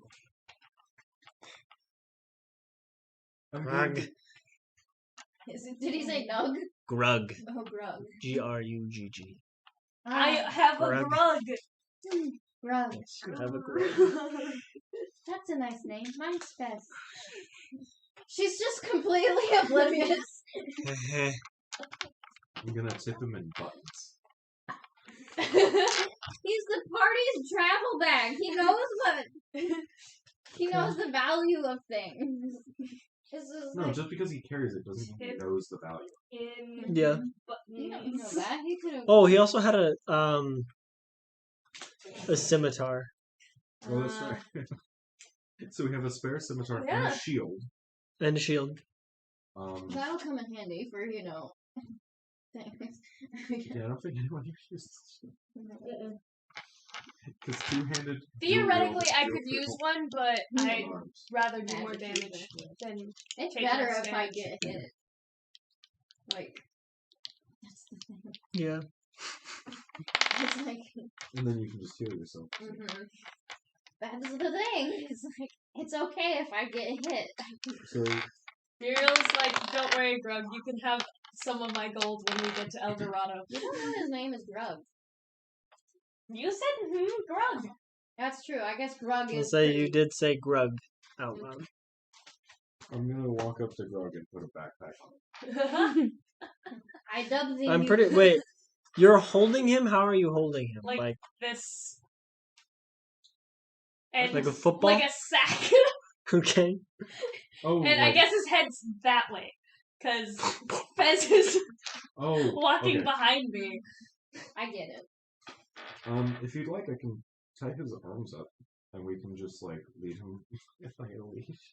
Grug. Did he say Nug? Grug. Oh, Grug. Grugg. I have a Grug. grug. Grug. You have a grug. That's a nice name. Mine's Fez. She's just completely oblivious. I'm gonna tip him in buttons. He's the party's travel bag. He knows what. He knows the value of things. This is No, like, just because he carries it doesn't mean he knows the value. In Yeah. he don't know buttons. that. He could have. Oh, he also had a scimitar. Oh, that's right. So we have a spare scimitar and Yeah. a shield. And a shield. That'll come in handy for, you know, things. Yeah, I don't think anyone here uses the shield. Because two-handed. Theoretically, I dual-wield could steel use one, but I'd arms. rather do more Magic damage user. than It's Take better less if I damage. get hit. Like, that's the thing. Yeah. It's like, And then you can just heal yourself. that's the thing. It's like, it's okay if I get hit. So Muriel's like, don't worry, Grug, you can have some of my gold when we get to El Dorado. You don't know his name is Grug. You said Grug. That's true. I guess Grug I'll is. say pretty- you did say Grug out loud. I'm gonna walk up to Grog and put a backpack on him. I dubbed the. I'm pretty. Wait, you're holding him? How are you holding him? Like this. And Like a football? Like a sack. Okay. Oh, And I like- guess his head's that way. Because Fez is Oh, walking okay. behind me. I get it. If you'd like, I can tie his arms up, and we can just like lead him if I get a leash.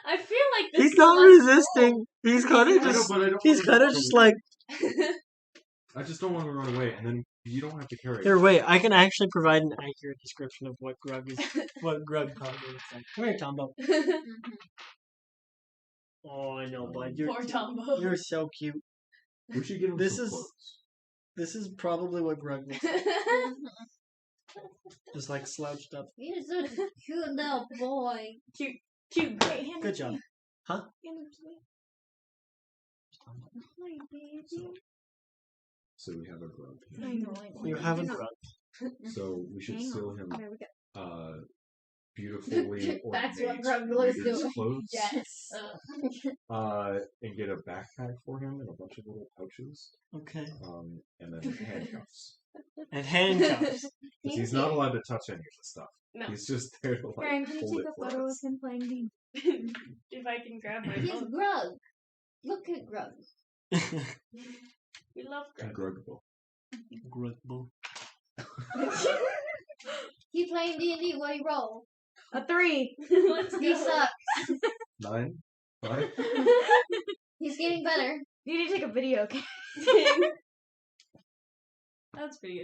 I feel like this He's is not less resisting. He's kind of I know, just. but I don't He's wanna kind of run just away. like. I just don't want to run away, and then you don't have to carry. Here, wait. I can actually provide an accurate description of what Grug is. What Grug probably looks like. Come here, Tombo. Oh, I know, bud. Poor Tombo. You're so cute. We should get him This some is- clothes. This is probably what Grug looks like. Just like slouched up. You're such a cute little boy. Cute gray. Good job. Huh? So we have a Grog. I know. You have a Grug. So we should Hang on. steal him There we go. beautifully That's what ornate Grug was women's doing. clothes. Yes. And get a backpack for him and a bunch of little pouches. Okay. And then handcuffs. And handcuffs. Because he's not allowed to touch any of the stuff. No. He's just there to like Karen, can you hold take it a for photo of us. him playing D? If I can grab my He's phone. Grug. Look at Grug. We love And Grug. Grugable. Grugable. He playing D&D. What he roll? A 3. Let's He go. sucks. 9? 5? He's getting better. You need to take a video, okay? That's pretty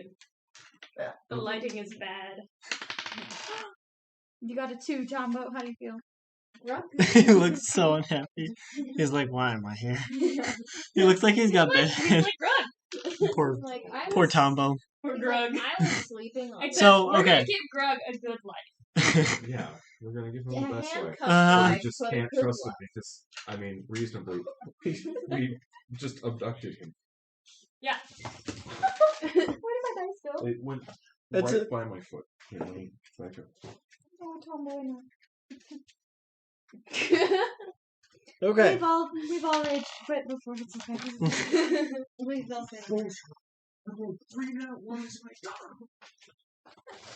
good. The lighting is bad. You got a 2, Tombo. How do you feel? Grug. He looks so unhappy. He's like, why am I here? He looks like he's got bad He's head. like Grug. Poor, Like, I poor was, Tombo. Or he's Grug. like, I was sleeping on. Except So, we're okay. gonna give Grug a good life. Yeah, we're gonna give him Yeah, the best life. handcuffs. Uh-huh. We life, just but a can't good trust him life. because, I mean, reasonably, we just abducted him. Yeah. Where did my dice go? It went That's right it. by my foot. Here, let me back up. Oh, Tombo, no. Okay. We've all rage quit before. It's okay. We've both been.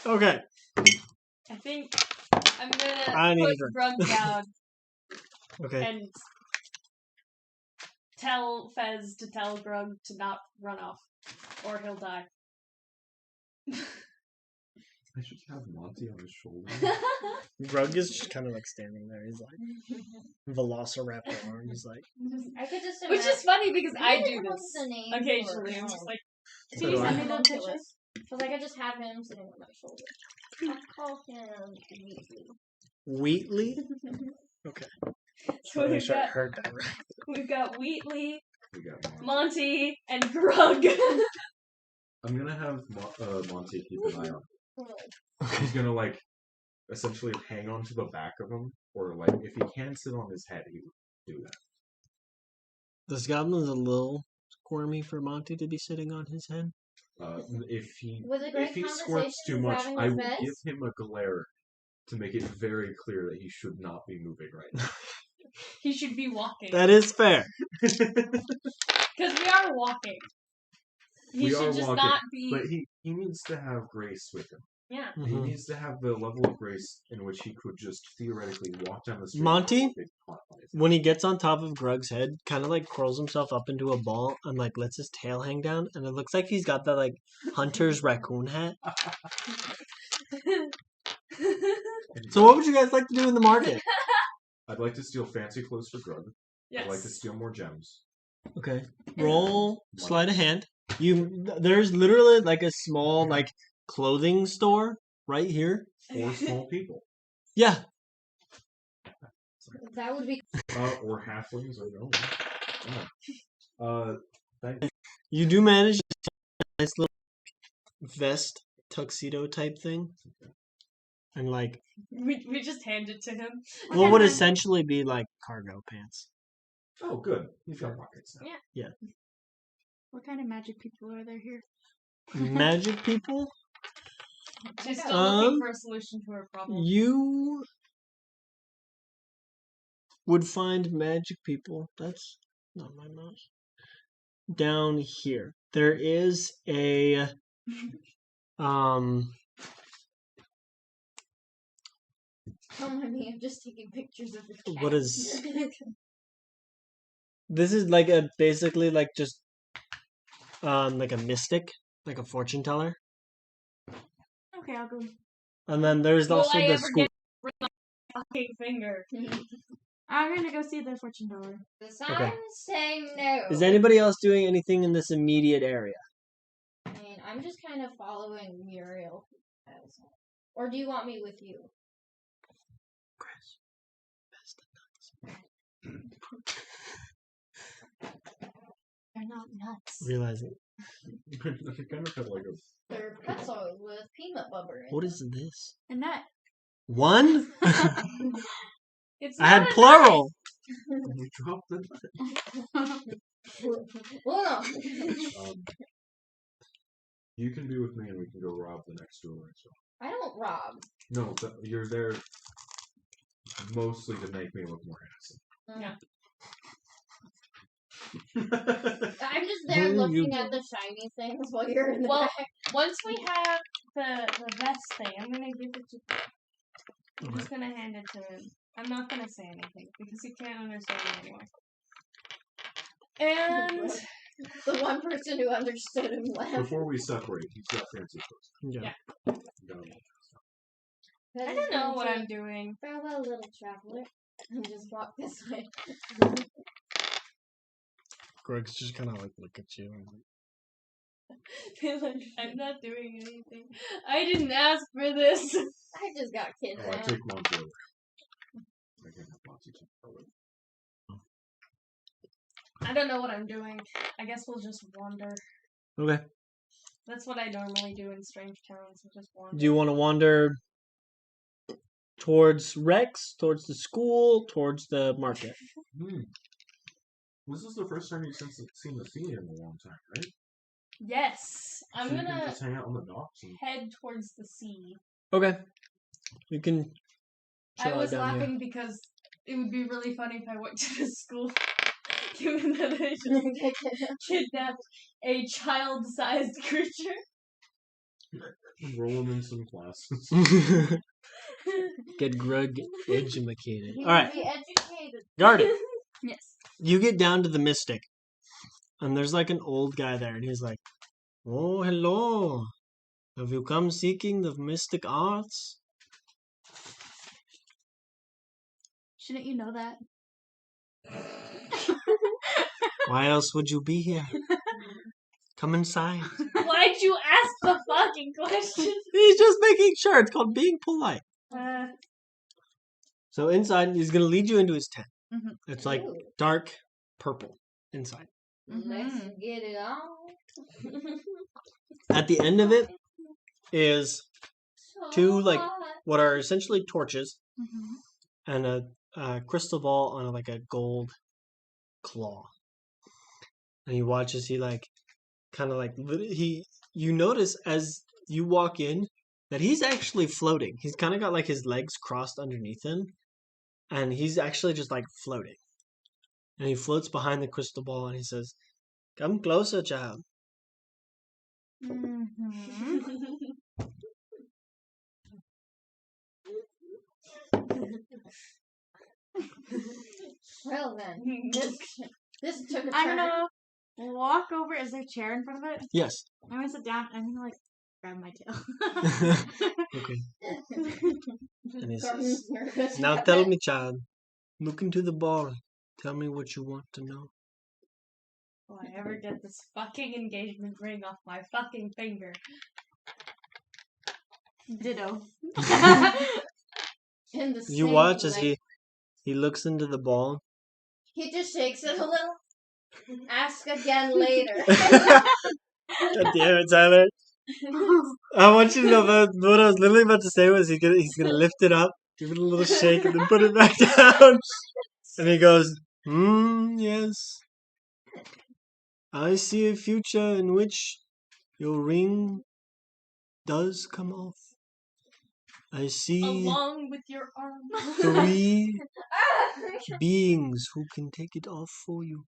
Okay. I think I'm gonna I need a put Grug down Okay. and tell Fez to tell Grug to not run off, or he'll die. I should have Monty on his shoulder. Grug is just kind of like standing there. He's like Velociraptor arm. He's like, I could just Which is funny because I do this the name occasionally. for- I'm just like, So Can you do send I. me those pictures? Because I could just have him sitting on my shoulder. I'll call him Wheatley. Wheatley? Okay. so Make sure I heard that right. we've got Wheatley, We got Monty. Monty, and Grug. I'm gonna have Monty keep an eye on him. He's gonna like essentially hang on to the back of him, or like if he can sit on his head, he would do that. This goblin's a little squirmy for Monty to be sitting on his head. If he Was it great if he conversation squirts too he's much, having I with will Vez? give him a glare to make it very clear that he should not be moving right now. He should be walking. That is fair. Because we are walking. He We should are just walking, not be. but he needs to have grace with him. Yeah. He Mhm. needs to have the level of grace in which he could just theoretically walk down the street. Monty? and walk on his head. When he gets on top of Grug's head, kind of like curls himself up into a ball and like lets his tail hang down, and it looks like he's got that like hunter's raccoon hat. So what would you guys like to do in the market? I'd like to steal fancy clothes for Grug. Yes. I'd like to steal more gems. Okay. Roll sleight of hand. There's literally like a small like clothing store right here. Or small people. Yeah. That would be. Or halflings, I don't know. Thank you. You do manage to get a nice little vest tuxedo type thing. And like We just hand it to him. what would essentially be like cargo pants. Oh, good. He's got pockets now. Yeah. What kind of magic people are there here? Magic people? She's still looking for a solution to her problem. You would find magic people. That's not my mouse. Down here. There is a Don't mind me, I'm just taking pictures of the cat. what is this is like a basically like just like a mystic, like a fortune teller. Okay, I'll go. And then there's Will also I the ever school. get my fucking finger? I'm gonna go see the fortune teller. The signs say no. Is anybody else doing anything in this immediate area? I mean, I'm just kind of following Muriel. Or do you want me with you? They're not nuts. Realizing I kind of felt like a... They're pretzels with peanut butter in what is this? A nut. One? It's I had not a plural. You dropped the... Well, no. You can be with me and we can go rob the next door. So. I don't rob. No, you're there mostly to make me look more handsome. Yeah. I'm just there looking at the shiny things while you're in the Well, back. Once we have the vest thing, I'm gonna give it to him. I'm just gonna hand it to him. I'm not gonna say anything because he can't understand me anyway. And The one person who understood him left. Before we separate, he's got fancy clothes. Yeah. I don't know what I'm doing. Farewell, little traveler. And just walk this way. Greg's just kind of like look at you. Like, I'm not doing anything. I didn't ask for this. I just got Oh, I kidnapped. take Monty over. I can have Monty take over. I don't know what I'm doing. I guess we'll just wander. Okay. That's what I normally do in strange towns. Just wander. Do you want to wander towards Rex, towards the school, towards the market? This is the first time you've seen the sea in a long time, right? Yes, I'm So you can gonna just hang out on the docks. And... head towards the sea. Okay. You can I chill out was down here. laughing because it would be really funny if I went to the school, given that I just kidnapped a child-sized creature. Roll them in some classes. Get Greg educated. He All right, would be educated. Garden. Yes. You get down to the Mystic, and there's like an old guy there, and he's like, "Oh, hello. Have you come seeking the mystic arts?" Shouldn't you know that? Why else would you be here? Come inside. Why'd you ask the fucking question? He's just making sure. It's called being polite. Uh, So inside, he's gonna lead you into his tent. Mhm. It's like Ooh. dark purple inside. Let's get it on. At the end of it is two like what are essentially torches Mhm. and a crystal ball on like a gold claw. And he watches. He like kind of like You notice as you walk in that he's actually floating. He's kind of got like his legs crossed underneath him, and he's actually just like floating. And he floats behind the crystal ball, and he says, "Come closer, child." Mhm. Well then, this took a I'm turn. gonna walk over. Is there a chair in front of it? Yes. I'm gonna sit down and I'm gonna like grab my tail. Okay. And he Gordon's says, nervous. "Now tell me, child. Look into the ball. Tell me what you want to know." Will I ever get this fucking engagement ring off my fucking finger? Ditto. In the You same watch as way. he looks into the ball. He just shakes it a little. Ask again later. God damn it, Tyler. I want you to know that what I was literally about to say was he's gonna lift it up, give it a little shake, and then put it back down. And he goes, yes. I see a future in which your ring does come off. I see Along with your arm. 3 beings who can take it off for you.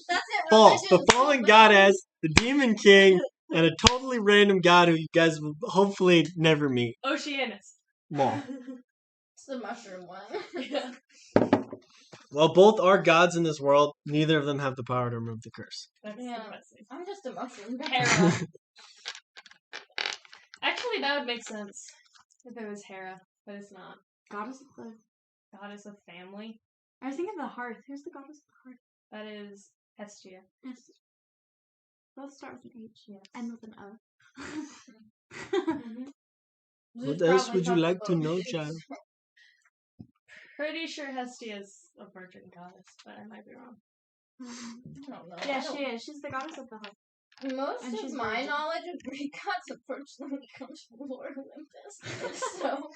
That's it. False. The religion. fallen goddess, the demon king, and a totally random god who you guys will hopefully never meet. Oceanus. Maul. It's the mushroom one. Yeah. Well, both are gods in this world. Neither of them have the power to remove the curse. That's Yeah. depressing. I'm just a mushroom. Hera. Actually, that would make sense if it was Hera, but it's not. Goddess of the. Goddess of family. I was thinking of the hearth. Who's the goddess of the hearth? That is Hestia. Yes. Both start with an H. Yes. End with an O. What else would you like to know, child? Pretty sure Hestia is a virgin goddess, but I might be wrong. I don't know. Yeah, I don't- she is. She's the goddess of the hearth. Most And of she's my virgin. knowledge of Greek gods unfortunately comes from Lord Olympus. So,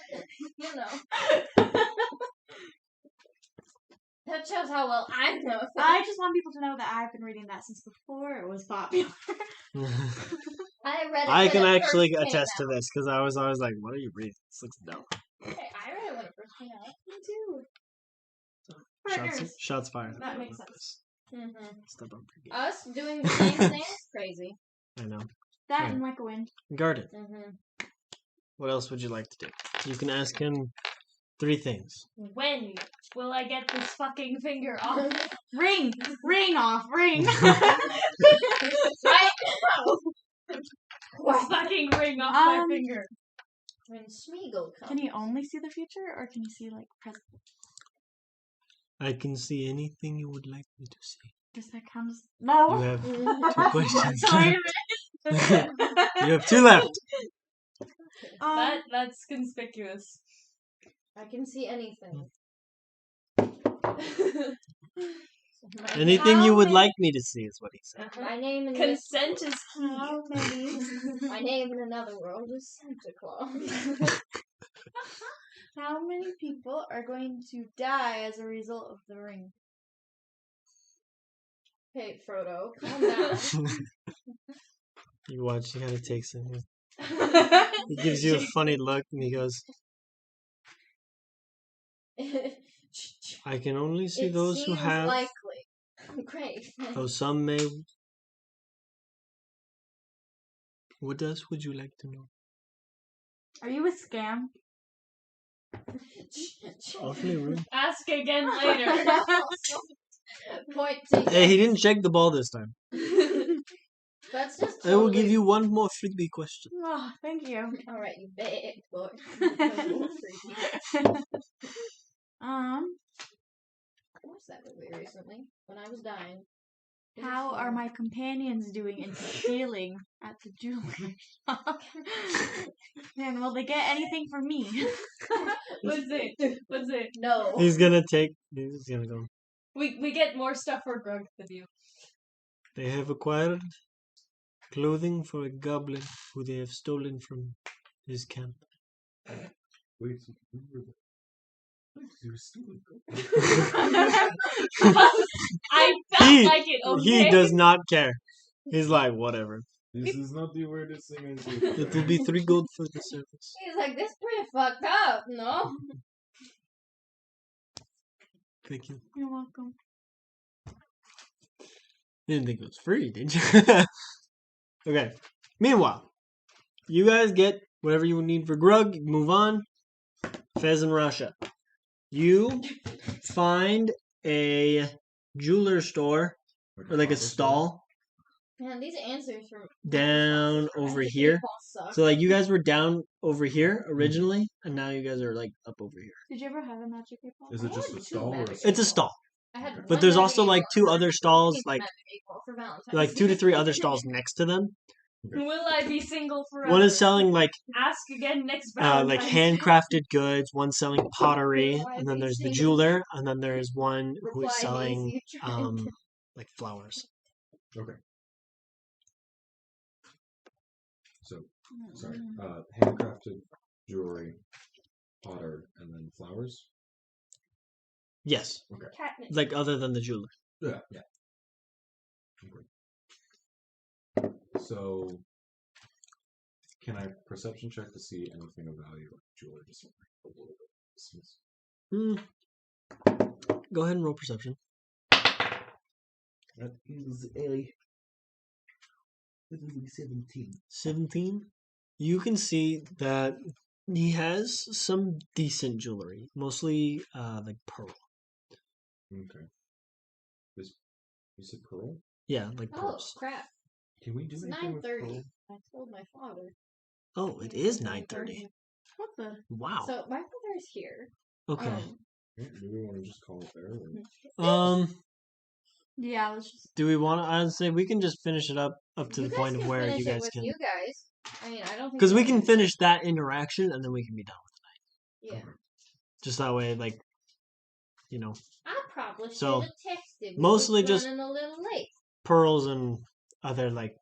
you know. That shows how well I know things. I just want people to know that I've been reading that since before it was popular. I read it I when can it actually first came attest to out. this because I was always like, "What are you reading? This looks dumb." Hey, I read it when it first came out. Me too. Shots, Partners. shots fired. That makes sense. Mm-hmm. Step up your game. Us doing the same thing is crazy. I know. That Yeah. and like a wind. Garden. Mm-hmm. What else would you like to do? You can ask him 3 things. When will I get this fucking finger off? Ring! Ring off! Ring! Right now. Fucking ring off my finger. When Smeagol comes. Can you only see the future or can you see like present? I can see anything you would like me to see. Does that count as. No! You have 2 questions. Wait a minute. You have 2 left. That's conspicuous. I can see anything. Anything you would like me to see is what he said. My name in this Consent is How many? my name in another world is Santa Claus. How many people are going to die as a result of the ring? Hey, Frodo, calm down. You watch, he kind of takes it. He gives you a funny look and he goes, I can only see It those who seems have, likely. Great. though some may. What else would you like to know? Are you a scam? Awfully rude. Ask again later. Point taken. Hey, he didn't check the ball this time. That's just. I will give you one more freebie question. Oh, thank you. All right, you big boy. I watched that movie recently when I was dying. It was How are fun. my companions doing in stealing at the jewelry shop? And will they get anything from me? What's it? No. He's gonna go. We get more stuff for Grug than you. They have acquired clothing for a goblin who they have stolen from his camp. Wait, so you were you were stealing I felt He- like it, He okay? does not care. He's like, whatever. This is not the weirdest thing I've seen. It will be 3 gold for the service. He's like, this pretty fucked up, no? Thank you. You're welcome. You didn't think it was free, did you? Okay. Meanwhile, you guys get whatever you need for Grug. You move on. Fez in Russia. You find a jeweler store or like a stall Man, these answers from down over here. So like you guys were down over here originally, and now you guys are like up over here. Did you ever have a magic 8-ball? Is it just a stall or a It's a stall, I had Okay. but one there's magic also 8-ball like 2 for- other stalls, pink like magic 8-ball for Valentine's like 2 to Day. 3 other stalls next to them. Will I be single forever? One is selling like Ask again next Valentine's like Day. handcrafted goods. One's selling pottery, Will I and then be there's the single? jeweler, and then there's one who is Reply selling me, future. like flowers. Okay. So, sorry. Handcrafted jewelry, potter, and then flowers. Yes, Catnip. like other than the jeweler. Yeah. Okay. So, can I perception check to see anything of value like jewelry? Just a little bit. Since- Go ahead and roll perception. That is a 17. 17. You can see that he has some decent jewelry, mostly like pearl. Okay. You said pearl? Yeah, like Oh pearls. crap! Can we do It's anything with 9:30. pearl? I told my father. Oh, it is 9:30. What the? Wow. So my father's here. Okay. Yeah, do we want to just call it there? Yeah, let's just. Do we want to? I'd say we can just finish it up to you the guys point of can where finish you it guys with can. You guys. I mean, I don't think Because we that can is- finish that interaction and then we can be done with Yeah. it. Just that way, like, you know, I probably So, should have texted. mostly just- running a little late. pearls and other like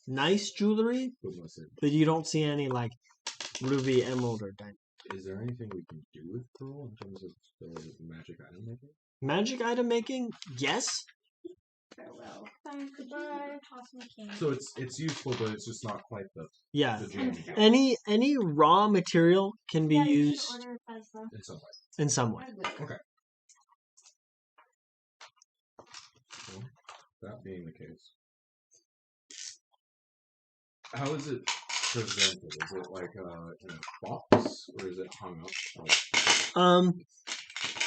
nice jewelry, But listen, but you don't see any like ruby, emerald, or diamond. is there anything we can do with pearl in terms of the magic item making? Magic item making, yes. Farewell. Bye. Goodbye. Awesome king. So it's useful, but it's just not quite the Yeah. jam Any raw material can be Yeah, you should used order Fez though. in some way. in some way. I will. Okay. Well, that being the case, how is it presented? Is it like in a box, or is it hung up?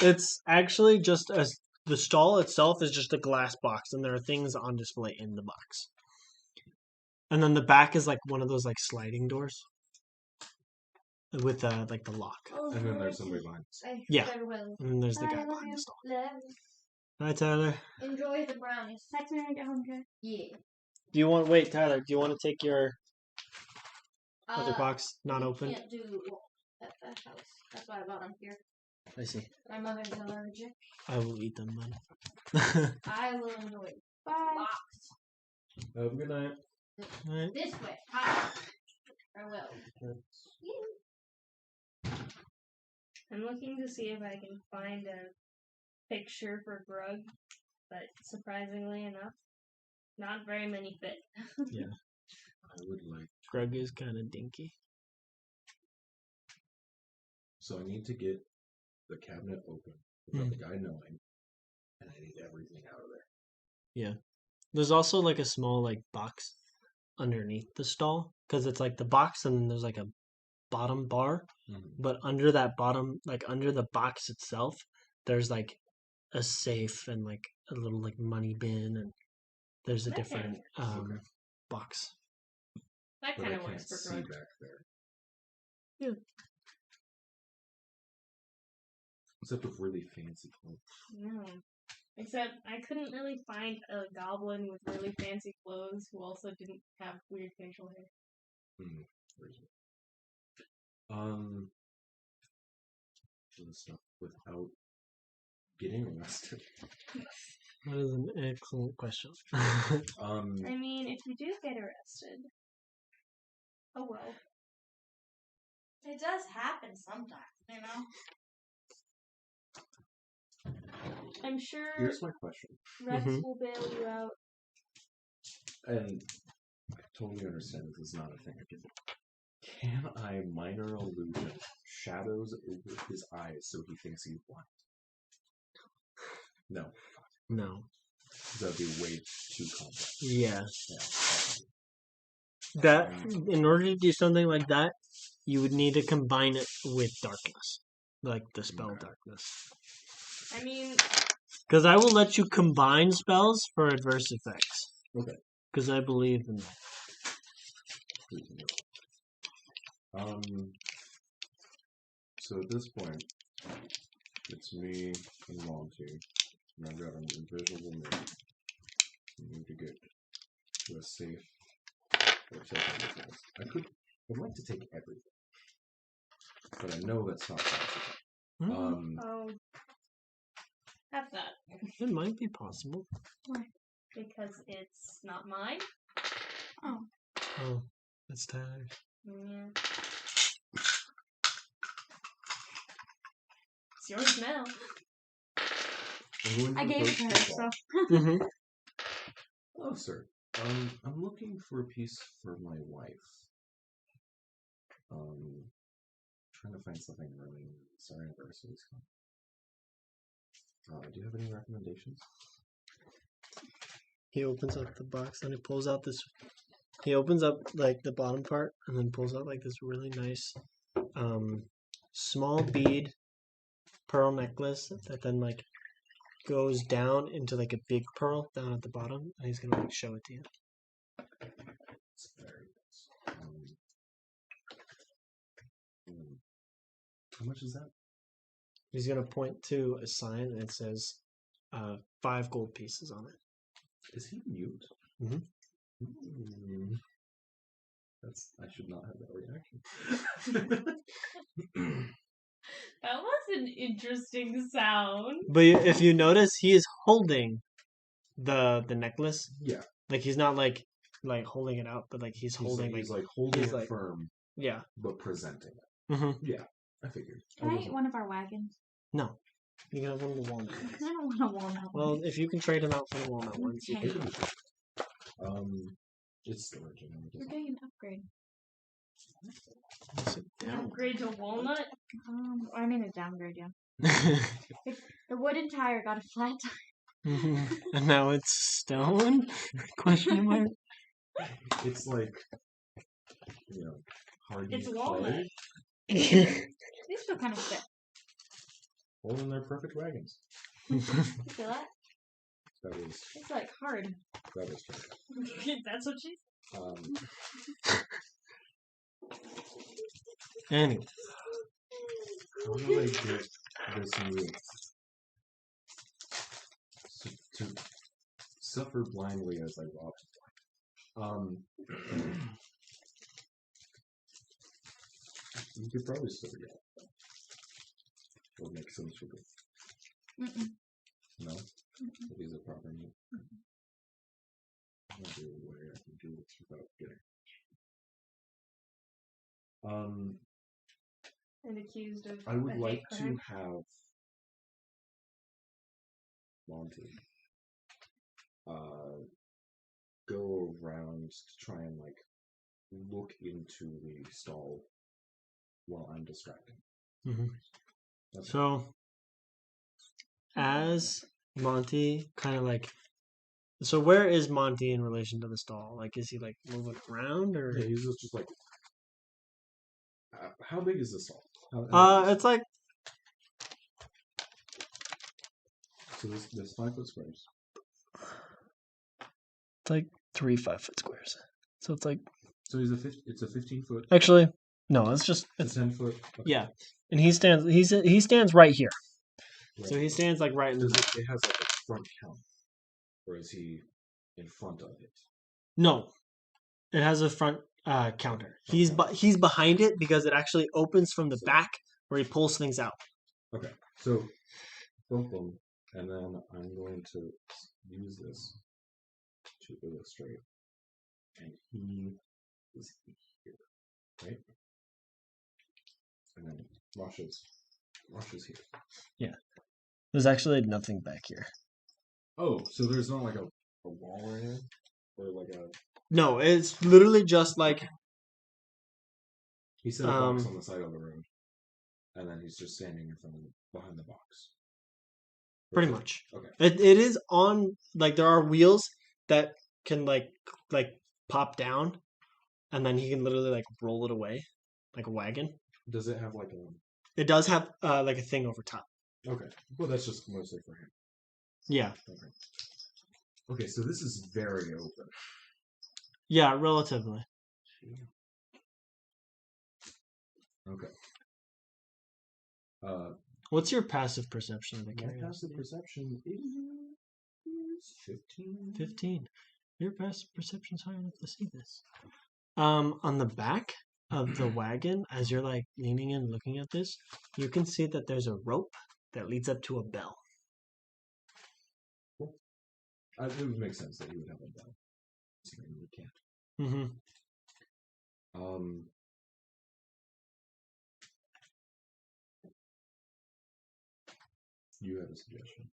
It's actually just the stall itself is just a glass box, and there are things on display in the box. And then the back is like one of those like sliding doors with like the lock. And then there's somebody behind us. Yeah. Farewell. And then there's the Bye, guy I love behind you. the stall. Love. Hi, Tyler. Enjoy the brownies. Text me when I get home, okay? Yeah. Do you want wait, Tyler? Do you want to take your other Uh, box not you open? Can't do at that house. That's why I bought them here. I see. My mother's allergic. I will eat them then. I will enjoy it. Bye. Box. Have a good night. Right. This way. Hi. Farewell. I'm looking to see if I can find a picture for Grug, but surprisingly enough, not very many fit. I would like. Greg is kind of dinky. So I need to get the cabinet open without the guy knowing, and I need everything out of there. There's also like a small like box underneath the stall because it's like the box and then there's like a bottom bar, but under that bottom, like under the box itself, there's like a safe and like a little like money bin, and there's a Okay. different Okay. box. That But kind I of can't works for see Grug. back there. Except with really fancy clothes. No. Except I couldn't really find a goblin with really fancy clothes who also didn't have weird facial hair. Where is it? The stuff without getting arrested? That is an excellent question. I mean, if you do get arrested, oh well. It does happen sometimes, you know? I'm sure Here's my question, Rex Mhm. will bail you out. and I totally understand this is not a thing I can do. Can I minor illusion shadows over his eyes so he thinks he's blind? No, No. that'd be way too complex. Yeah. Yeah. That in order to do something like that, you would need to combine it with darkness, like the spell Okay. darkness. I mean, Because I will let you combine spells for adverse effects. Okay. Because I believe in that. So at this point, it's me and Monty, and I've got an invisible man. We need to get to a safe or take everything. I'd like to take everything, but I know that's not possible. oh, have that It might be possible. because it's not mine. Oh, that's Tyler's. Yeah. It's yours now. I gave it to her, so. Mm-hmm. Hello, sir. I'm looking for a piece for my wife. Trying to find something really. Sorry, anniversary's coming. Do you have any recommendations? He opens up the box and he pulls out this. He opens up like the bottom part and then pulls out like this really nice, small bead pearl necklace that then like goes down into like a big pearl down at the bottom, and he's gonna like show it to you. It's very nice. How much is that? He's gonna point to a sign that says 5 gold pieces on it. Is he mute? Mhm. I should not have that reaction. That was an interesting sound. But if you notice, he is holding the necklace. Yeah. Like he's not like holding it out, but like he's holding He's like holding he's it like- firm, yeah. but presenting it. Mm-hmm. Yeah, I figured. Can I eat one of our wagons? No, you can have one of the walnut. I don't want a walnut one. Well, if you can trade him out for the walnut ones, you Okay. can. It's storage. We're getting an upgrade. Sit down. Upgrade to walnut. I mean a downgrade, yeah. The wooden tire got a flat tire. And now it's stone? Question mark. It's like, hard. It's walnut. These still kind of fit. Holding their perfect wagons. You feel that? That was It's like hard. true. That's what she Anyway, How do I get this move to suffer blindly as I rob? You could probably still get it. Or make some sort of. Mm-mm. No? It is a proper move. I'll do a way I can do this without getting. and accused of. I would a hate like to crime. have Monty go around to try and look into the stall while I'm distracting. Mhm. That's So as Monty kind of so where is Monty in relation to the stall? Like, is he moving around or? yeah, he's just how big is the stall? How It's like so there's 5 foot squares. it's like 3 5-foot squares. So it's like So it's a 15 foot. actually no, it's just It's 10 foot. Okay. yeah, and he stands right here. Right. So he stands right in Does the it has a front count, or is he in front of it? no, it has a front counter. He's behind it because it actually opens from the back where he pulls things out. Okay, so boom, boom. And then I'm going to use this to illustrate. And he is here, right? And then Rosh is here. Yeah. There's actually nothing back here. Oh, so there's not like a wall or anything? Or like a... No, it's literally just like... He set a box on the side of the road. And then he's just standing in front of behind the box. Pretty much. Okay. It is on, like, there are wheels that can, like pop down. And then he can literally, like, roll it away. Like a wagon. Does it have like a... It does have, like, a thing over top. Okay. Well, that's just mostly for him. Yeah. Okay. Okay, so this is very open. Yeah, relatively. Okay. What's your passive perception of the My curiosity? passive perception is 15. 15. Your passive perception's high enough to see this. On the back of the wagon, as you're like leaning in looking at this, you can see that there's a rope that leads up to a bell. Cool. It would make sense that you would have a bell. So you can't. Mm-hmm. You have a suggestion.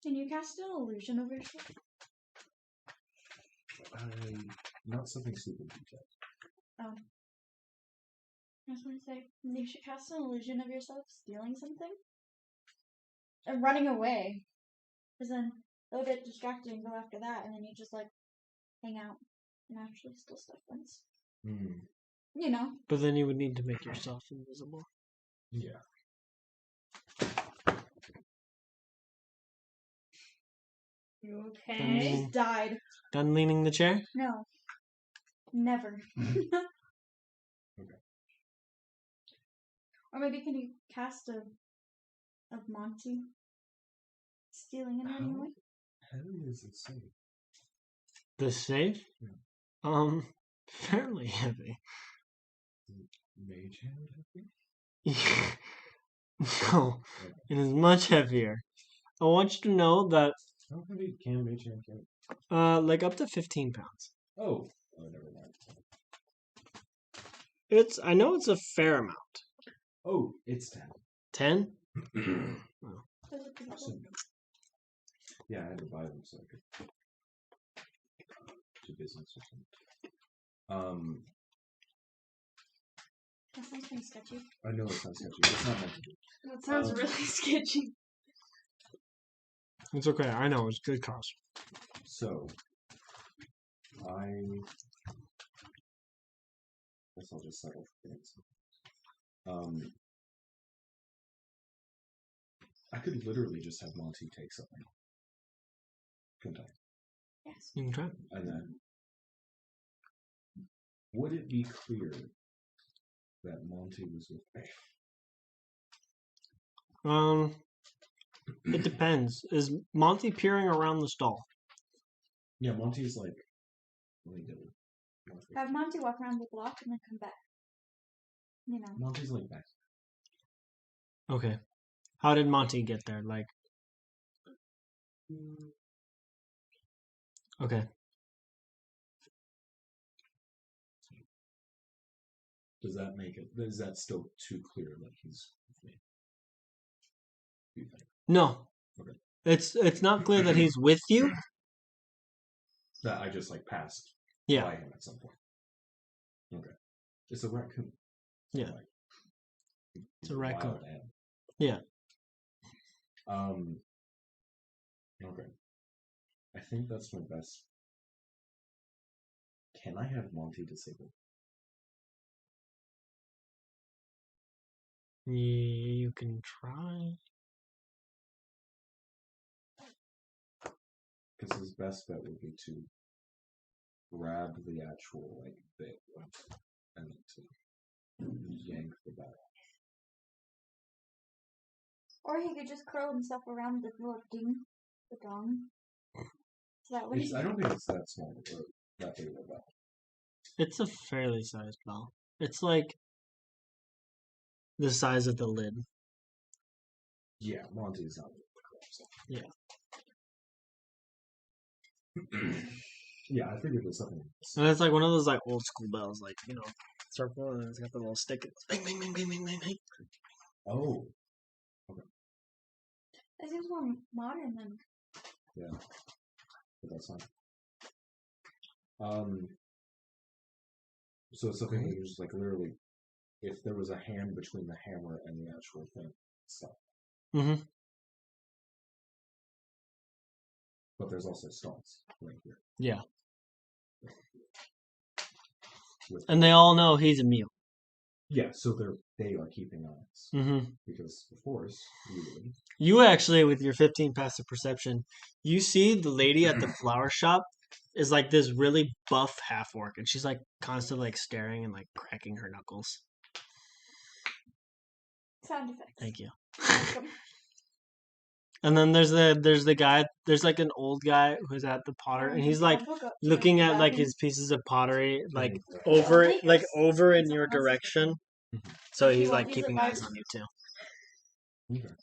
Can you cast an illusion over yourself? Not something super detailed. Oh. I was going to say, you should cast an illusion of yourself stealing something. And running away. Because then they'll get distracted and go after that, and then you just, like, hang out and actually steal stuff once. You know. But then you would need to make yourself invisible. Yeah. You I okay? just died. Done leaning the chair? No. Never. Okay. Or maybe can you cast of Monty stealing and running away? How heavy is it safe? The safe? Yeah. Fairly heavy. Mage hand heavy? No, it is much heavier. I want you to know that How heavy can mage hand carry? like up to 15 pounds. Oh, never mind. I know it's a fair amount. Oh, it's 10. 10? Those are pretty cool. So, yeah, I had to buy them so I could do business or something. That sounds kind of sketchy. I know it sounds sketchy. It's not meant to be. That sounds really sketchy. It's okay. I know. It's good cause. So, I guess I'll just settle for things. I could literally just have Monty take something. Couldn't I? Yes. You can try. And then, would it be clear that Monty was with me? It depends. Is Monty peering around the stall? Yeah, Monty's like, what are you doing? Have Monty walk around the block and then come back. You know. Monty's like back. Okay. How did Monty get there? Like. Okay. Does that make it? Is that still too clear that he's with me? Do you think? No. Okay. It's not clear that he's with you. That I just like passed Yeah. by him at some point. Okay. It's a raccoon. Yeah. Like, It's a raccoon. wild animal. Yeah. Okay. I think that's my best. Can I have Monty disabled? You can try. Because his best bet would be to grab the actual like bit and to yank the bat. Or he could just curl himself around the little the gong. So that way. I don't think it's that small or that big of a bat. It's a fairly sized bell. It's like the size of the lid. Yeah, Monty's not. Yeah, I figured there's something. And it's like one of those like old school bells, like circle, and it's got the little stick. It's bing, bing, bing, bing, bing, bing, bing. Oh, It seems more modern than. yeah. But that's not. So it's something that you just like literally, if there was a hand between the hammer and the actual thing, stop. Mm-hmm. But there's also stones right here. Yeah. With And they all know he's a mule. yeah, so they are keeping eyes Mm-hmm. because of course you would. You actually, with your 15 passive perception, you see the lady at the flower shop is like this really buff half orc, and she's like constantly like staring and like cracking her knuckles. Sound effects. Thank you. Welcome. And then there's the guy. There's like an old guy who's at the potter, and he's like looking at like his pieces of pottery, like over in your direction. So he's like keeping eyes on you too. Okay.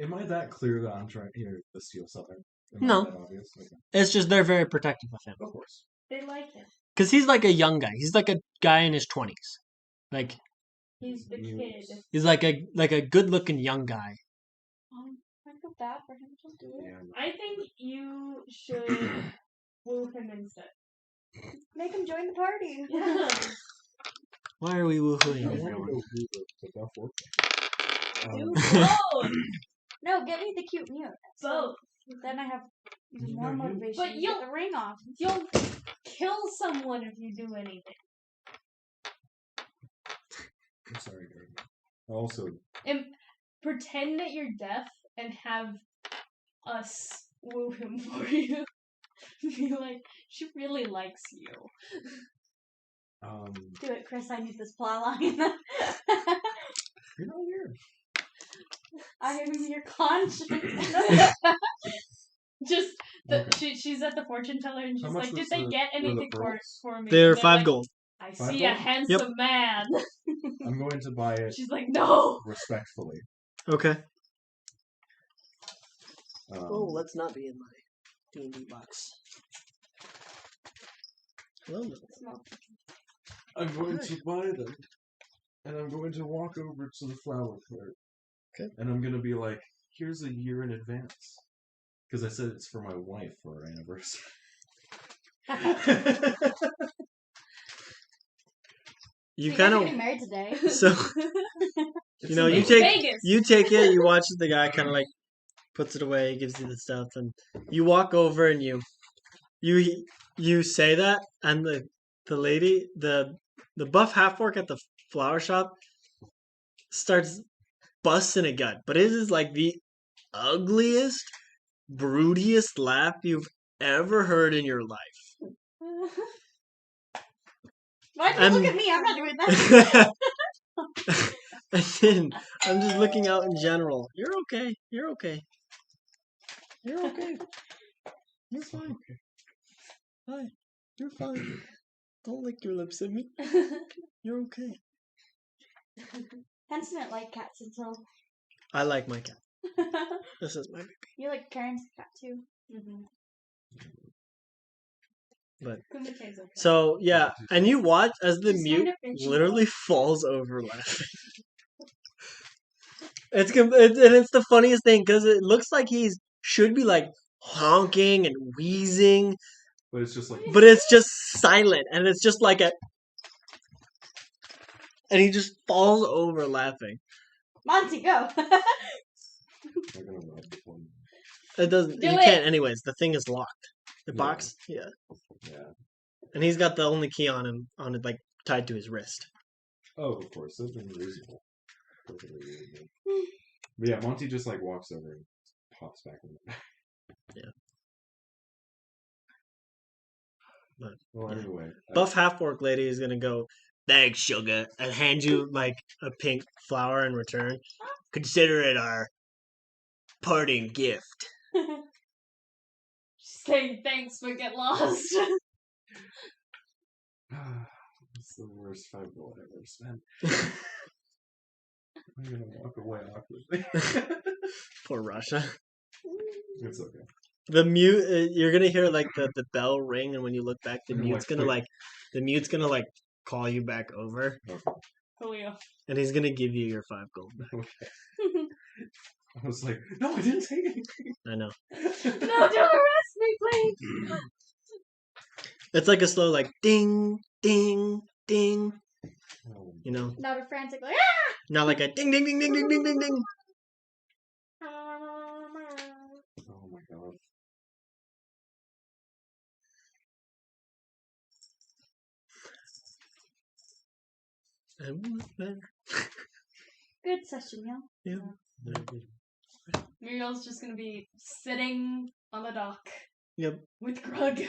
Am I that clear that I'm trying here to steal something? Am No. I that obvious? Okay. It's just they're very protective of him Of course. They like him. because he's like a young guy. He's like a guy in his 20s. Like He's the kid. he's like a good looking young guy. I feel bad for him. Don't do it. Yeah, I think you should woo him instead. Make him join the party. Yeah. Why are we woohooing I want to everyone? go do the buff work. Do both. No, get me the cute mute. Both. Then I have even more No, you- motivation But to get you'll- the ring off. You'll kill someone if you do anything. I'm sorry, Greg. Also, And pretend that you're deaf and have us woo him for you. Be like, she really likes you. Do it, Chris. I need this plow line. you're not weird. I am your conscience. Just Okay. she's at the fortune teller and How she's much like, did was they the- get were the anything pearls? for me? They're And 5 like, gold. I 5 see a gold? handsome man. I'm going to buy it She's like, no. respectfully. Okay. Um, not be in my D&D box. Hello. I'm going to buy them, and I'm going to walk over to the flower cart. Okay. And I'm going to be like, here's a year in advance. Because I said it's for my wife for her anniversary. You guys kind are of getting married today. so It's you It's take Vegas. you take it. You watch the guy kind of like puts it away, gives you the stuff, and you walk over and you say that, and the lady the buff half orc at the flower shop starts busting a gut, but it is like the ugliest, broodiest laugh you've ever heard in your life. Why'd you And- look at me? I'm not doing that. And then I'm just looking out in general. You're okay. You're okay. You're okay. You're fine. Hi. You're fine. Don't lick your lips at me. You're okay. Henson didn't like cats until I like my cat. This is my baby. you like Karen's cat too. Mm-hmm. But Kumate's okay. so yeah, and you watch as the Just mute kind of literally falls over laughing. And it's the funniest thing because it looks like he's should be like honking and wheezing, But it's just like, but it's just silent, and it's just like and he just falls over laughing. Monty, go. I'm going to rub the one. It doesn't. Do You it. can't. Anyways, the thing is locked. The Yeah. box, yeah, Yeah. and he's got the only key on him on it, like tied to his wrist. Oh, of course. That's been reasonable. Perfectly reasonable. But yeah, Monty just like walks over and pops back in the back. Yeah. But, Well, yeah. anyway. Buff half orc lady is gonna go, thanks, sugar, and hand you like a pink flower in return. Consider it our parting gift. Saying thanks but get lost. It's the worst 5 gold I've ever spent. I'm gonna walk away awkwardly. Poor Russia. It's okay. The mute, you're gonna hear like the bell ring, and when you look back, the And, mute's like, gonna click. the mute's gonna like call you back over, Oh yeah. and he's gonna give you your 5 gold back. I was like, no, I didn't take anything. I know. No, don't arrest me, please. It's like a slow like ding, ding, ding. Oh, You know, Not a frantic like not like a ding, ding, ding, ding, ding, ding, ding, ding. oh my god. good session, yeah. Yeah. Muriel's just gonna be sitting on the dock Yep. with Grug.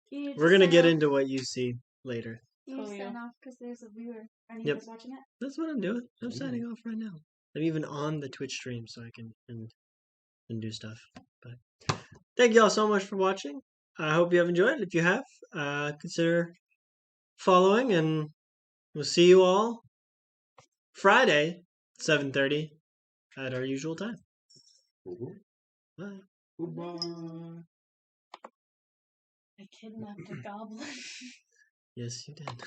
You need to We're gonna sign get off. into what you see later. You need to Oh, yeah. sign off because there's a viewer. Are you Yep. guys watching it? That's what I'm doing. I'm signing off right now. I'm even on the Twitch stream so I can and do stuff. But thank you all so much for watching. I hope you have enjoyed. If you have, consider following, and we'll see you all Friday, 7:30 at our usual time. Bye. Goodbye. I kidnapped a goblin. Yes, you did.